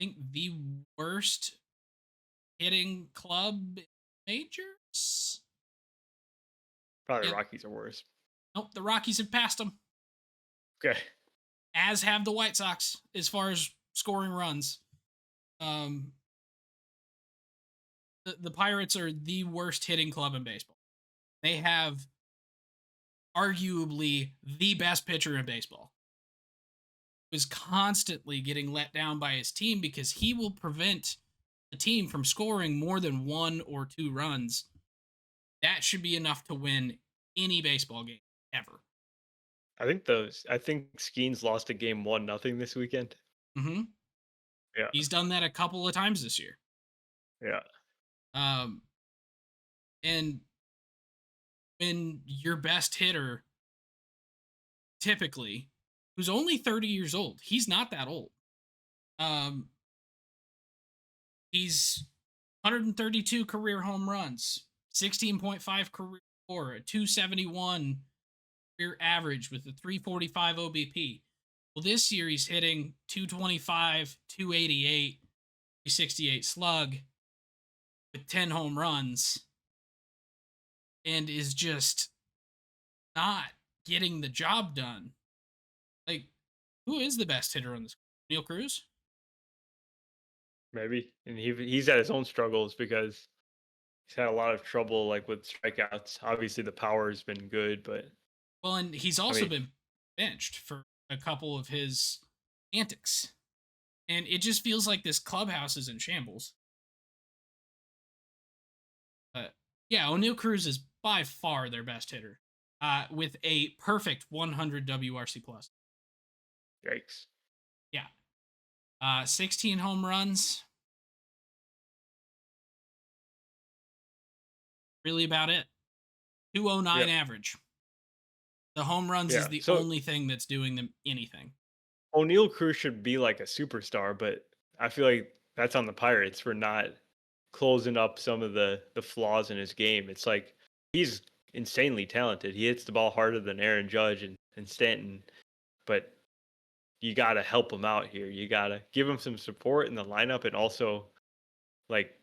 I think the worst hitting club in majors. Probably Yeah. Rockies are worse. Nope, the Rockies have passed them, Okay. as have the White Sox as far as scoring runs. Um, the Pirates are the worst hitting club in baseball. They have arguably the best pitcher in baseball. Is constantly getting let down by his team because he will prevent the team from scoring more than 1 or 2 runs. That should be enough to win any baseball game ever. I think Skeens lost a game 1-0 this weekend. Hmm. Yeah. He's done that a couple of times this year. Yeah. Um, and when your best hitter, typically, who's only 30 years old, he's not that old. Um, he's 132 career home runs, 16.5 career WAR, a 271 career average with a 345 OBP. Well, this year he's hitting 225, 288, 368 slug with 10 home runs and is just not getting the job done. Like, who is the best hitter on this? Neil Cruz? Maybe. And he's had his own struggles because he's had a lot of trouble like with strikeouts. Obviously the power has been good, but Well, and he's I also mean, been benched for a couple of his antics. And it just feels like this clubhouse is in shambles. But yeah, O'Neal Cruz is by far their best hitter, with a perfect 100 WRC plus. yikes. Yeah, 16 home runs. Really about it. 209 Yep. average. The home runs is Yeah. the So only thing that's doing them anything. O'Neal Cruz should be like a superstar, but I feel like that's on the Pirates for not closing up some of the flaws in his game. It's like he's insanely talented. He hits the ball harder than Aaron Judge and Stanton, but you got to help him out here. You got to give him some support in the lineup and also like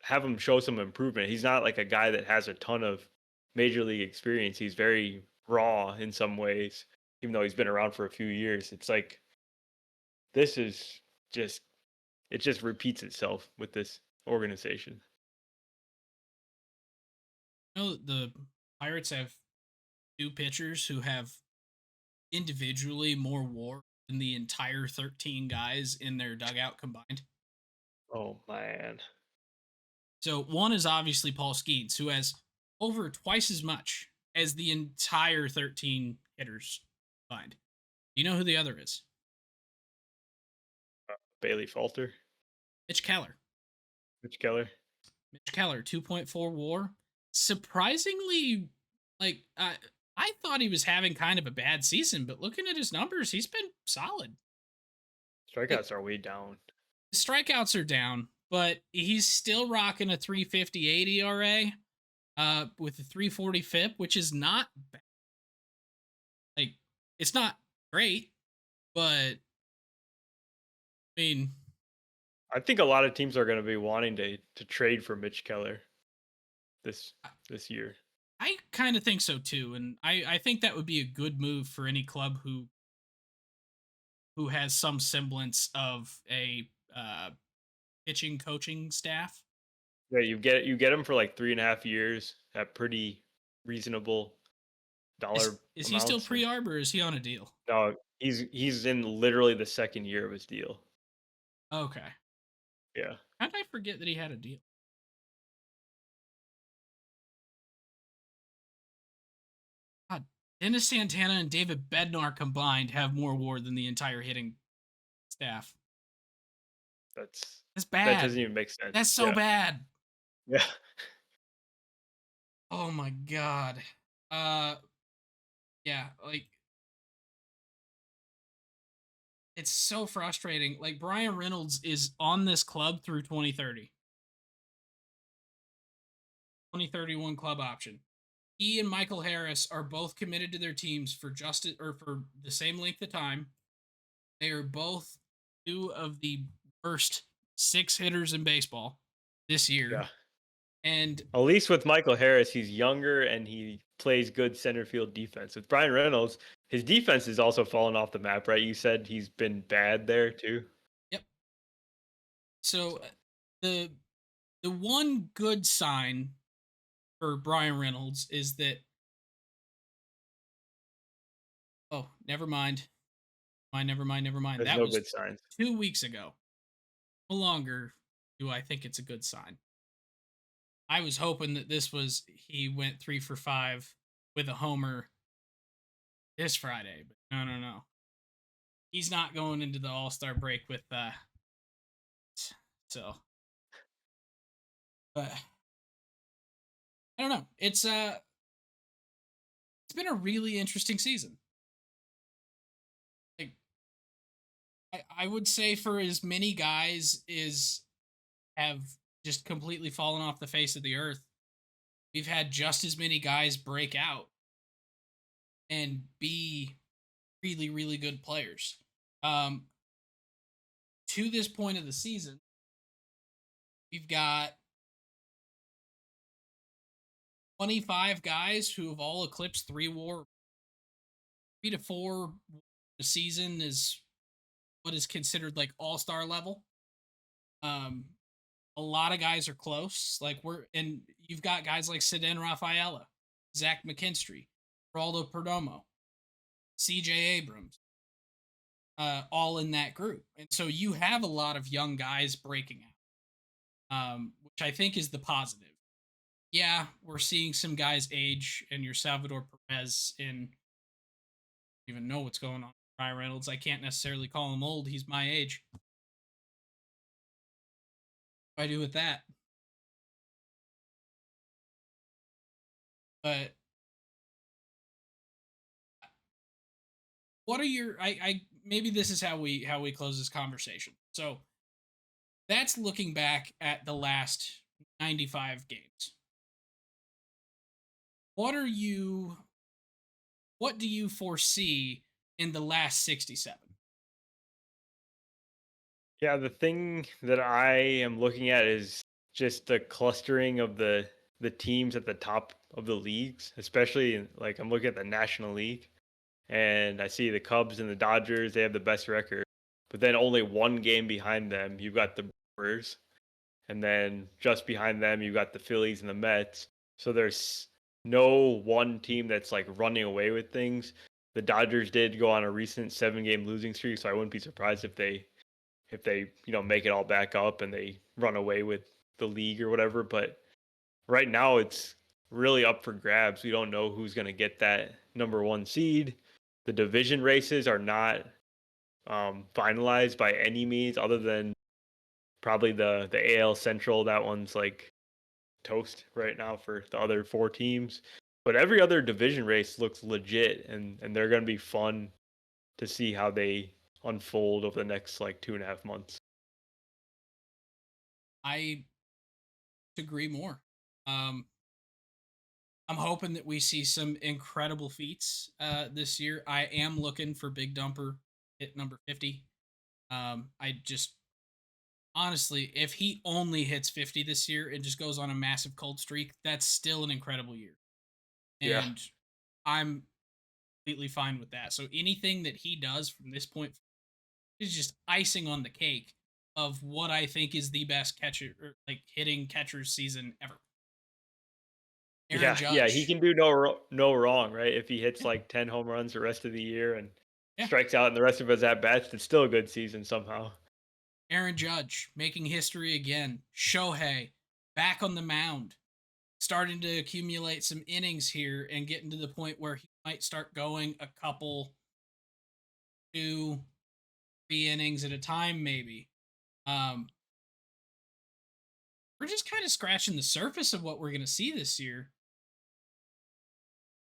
have him show some improvement. He's not like a guy that has a ton of major league experience. He's very raw in some ways, even though he's been around for a few years. It's like this is just it just repeats itself with this organization. You know, the Pirates have two pitchers who have individually more WAR than the entire 13 guys in their dugout combined. Oh man. So one is obviously Paul Skeens, who has over twice as much as the entire 13 hitters combined. You know who the other is? Bailey Falter, Mitch Keller. Mitch Keller. Mitch Keller, 2.4 WAR. Surprisingly, like I thought he was having kind of a bad season, but looking at his numbers, he's been solid. Like Strikeouts are way down. strikeouts are down, but he's still rocking a 358 ERA with a 340 FIP, which is not bad. Like it's not great, but I mean, I think a lot of teams are going to be wanting to trade for Mitch Keller this I, this year. I kind of think so too, and I think that would be a good move for any club who has some semblance of a pitching coaching staff. Yeah, you get him for like 3.5 years at pretty reasonable Is dollar is he still amounts. And pre-arb or is he on a deal? no, he's in literally the second year of his deal. Okay. Yeah, How did I forget that he had a deal? God, Dennis Santana and David Bednar combined have more WAR than the entire hitting staff. that's That's that bad. doesn't even make sense. That's so Yeah, bad. yeah. Oh my god. Uh yeah, like it's so frustrating. Like Brian Reynolds is on this club through 2030. 2031 club option. He and Michael Harris are both committed to their teams for just or for the same length of time. They are both two of the worst six hitters in baseball this year. Yeah. And At least with Michael Harris, he's younger and he plays good center field defense. With Brian Reynolds, his defense is also fallen off the map, right? You said he's been bad there too. yep. So So the the one good sign for Brian Reynolds is that oh, never mind. Never mind. there's That no was good signs. 2 weeks ago. No longer do I think it's a good sign. I was hoping that this was he went 3 for 5 with a homer this Friday, but no. He's not going into the All-Star break with so but I don't know. It's been a really interesting season. Like I would say for as many guys is have just completely fallen off the face of the earth, we've had just as many guys break out and be really, really good players. Um, to this point of the season, we've got 25 guys who have all eclipsed 3 WAR. 3 to 4 a season is what is considered like all-star level. Um, a lot of guys are close. Like and you've got guys like Ceden Rafaela, Zach McKinstry, Geraldo Perdomo, CJ Abrams, all in that group. And so you have a lot of young guys breaking out, which I think is the positive. Yeah, we're seeing some guys age, and your Salvador Perez in even know what's going on. Ryan Reynolds, I can't necessarily call him old. He's my age. What do I do with that? But what are your I maybe this is how we close this conversation. So that's looking back at the last 95 games. What are you what do you foresee in the last 67? Yeah, the thing that I am looking at is just the clustering of the teams at the top of the leagues, especially like I'm looking at the National League and I see the Cubs and the Dodgers, they have the best record. But then only one game behind them, you've got the Brewers, and then just behind them you've got the Phillies and the Mets. So there's no one team that's like running away with things. The Dodgers did go on a recent 7-game losing streak, so I wouldn't be surprised if they make it all back up and they run away with the league or whatever. But right now it's really up for grabs. We don't know who's going to get that number one seed. the division races are not finalized by any means, other than probably the AL Central. That one's like toast right now for the other 4 teams. But every other division race looks legit, and they're going to be fun to see how they unfold over the next like 2.5 months. I agree more. Um, I'm hoping that we see some incredible feats this year. I am looking for Big Dumper hit number 50. I just honestly, if he only hits 50 this year and just goes on a massive cold streak, that's still an incredible year. Yeah. And I'm completely fine with that. So anything that he does from this point is just icing on the cake of what I think is the best catcher, or like hitting catcher's season ever. Aaron Yeah, he Judge. can do no wrong, right? If he hits Yeah. like 10 home runs the rest of the year and Yeah. strikes out in the rest of his at bats, it's still a good season somehow. Aaron Judge making history again. Shohei back on the mound, starting to accumulate some innings here and getting to the point where he might start going a couple, 2, 3 innings at a time, maybe. Um, we're just kind of scratching the surface of what we're going to see this year.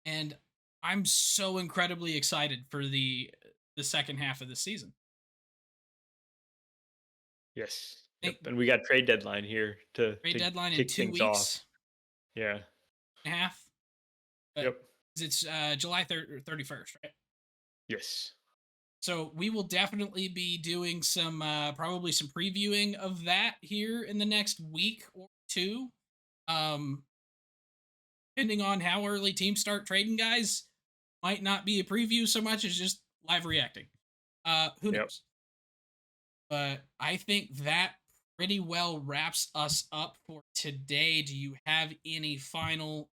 And I'm so incredibly excited for the second half of the season. Yes. Think Yep. And we got trade deadline here trade to deadline in kick two things off. weeks Yeah. and a half. But Yep. it's July 31st, right? Yes. So we will definitely be doing some probably some previewing of that here in the next week or two. Um, depending on how early teams start trading guys, might not be a preview so much as just live reacting. Who Yep. knows? But I think that pretty well wraps us up for today. Do you have any final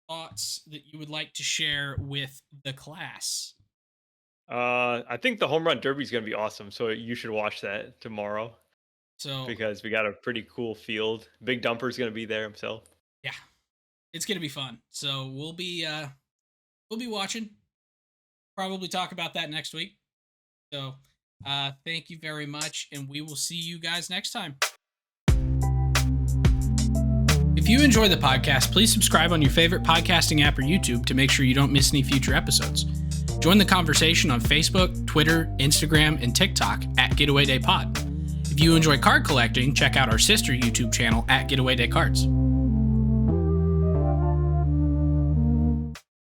thoughts that you would like to share with the class? I think the home run derby is going to be awesome. So you should watch that tomorrow So because we got a pretty cool field. Big Dumper's going to be there himself. yeah, it's gonna be fun. So we'll be watching. Probably talk about that next week. So thank you very much, and we will see you guys next time. If you enjoy the podcast, please subscribe on your favorite podcasting app or YouTube to make sure you don't miss any future episodes. Join the conversation on Facebook, Twitter, Instagram, and TikTok at Getaway Day Pod. If you enjoy card collecting, check out our sister YouTube channel at Getaway Day Cards.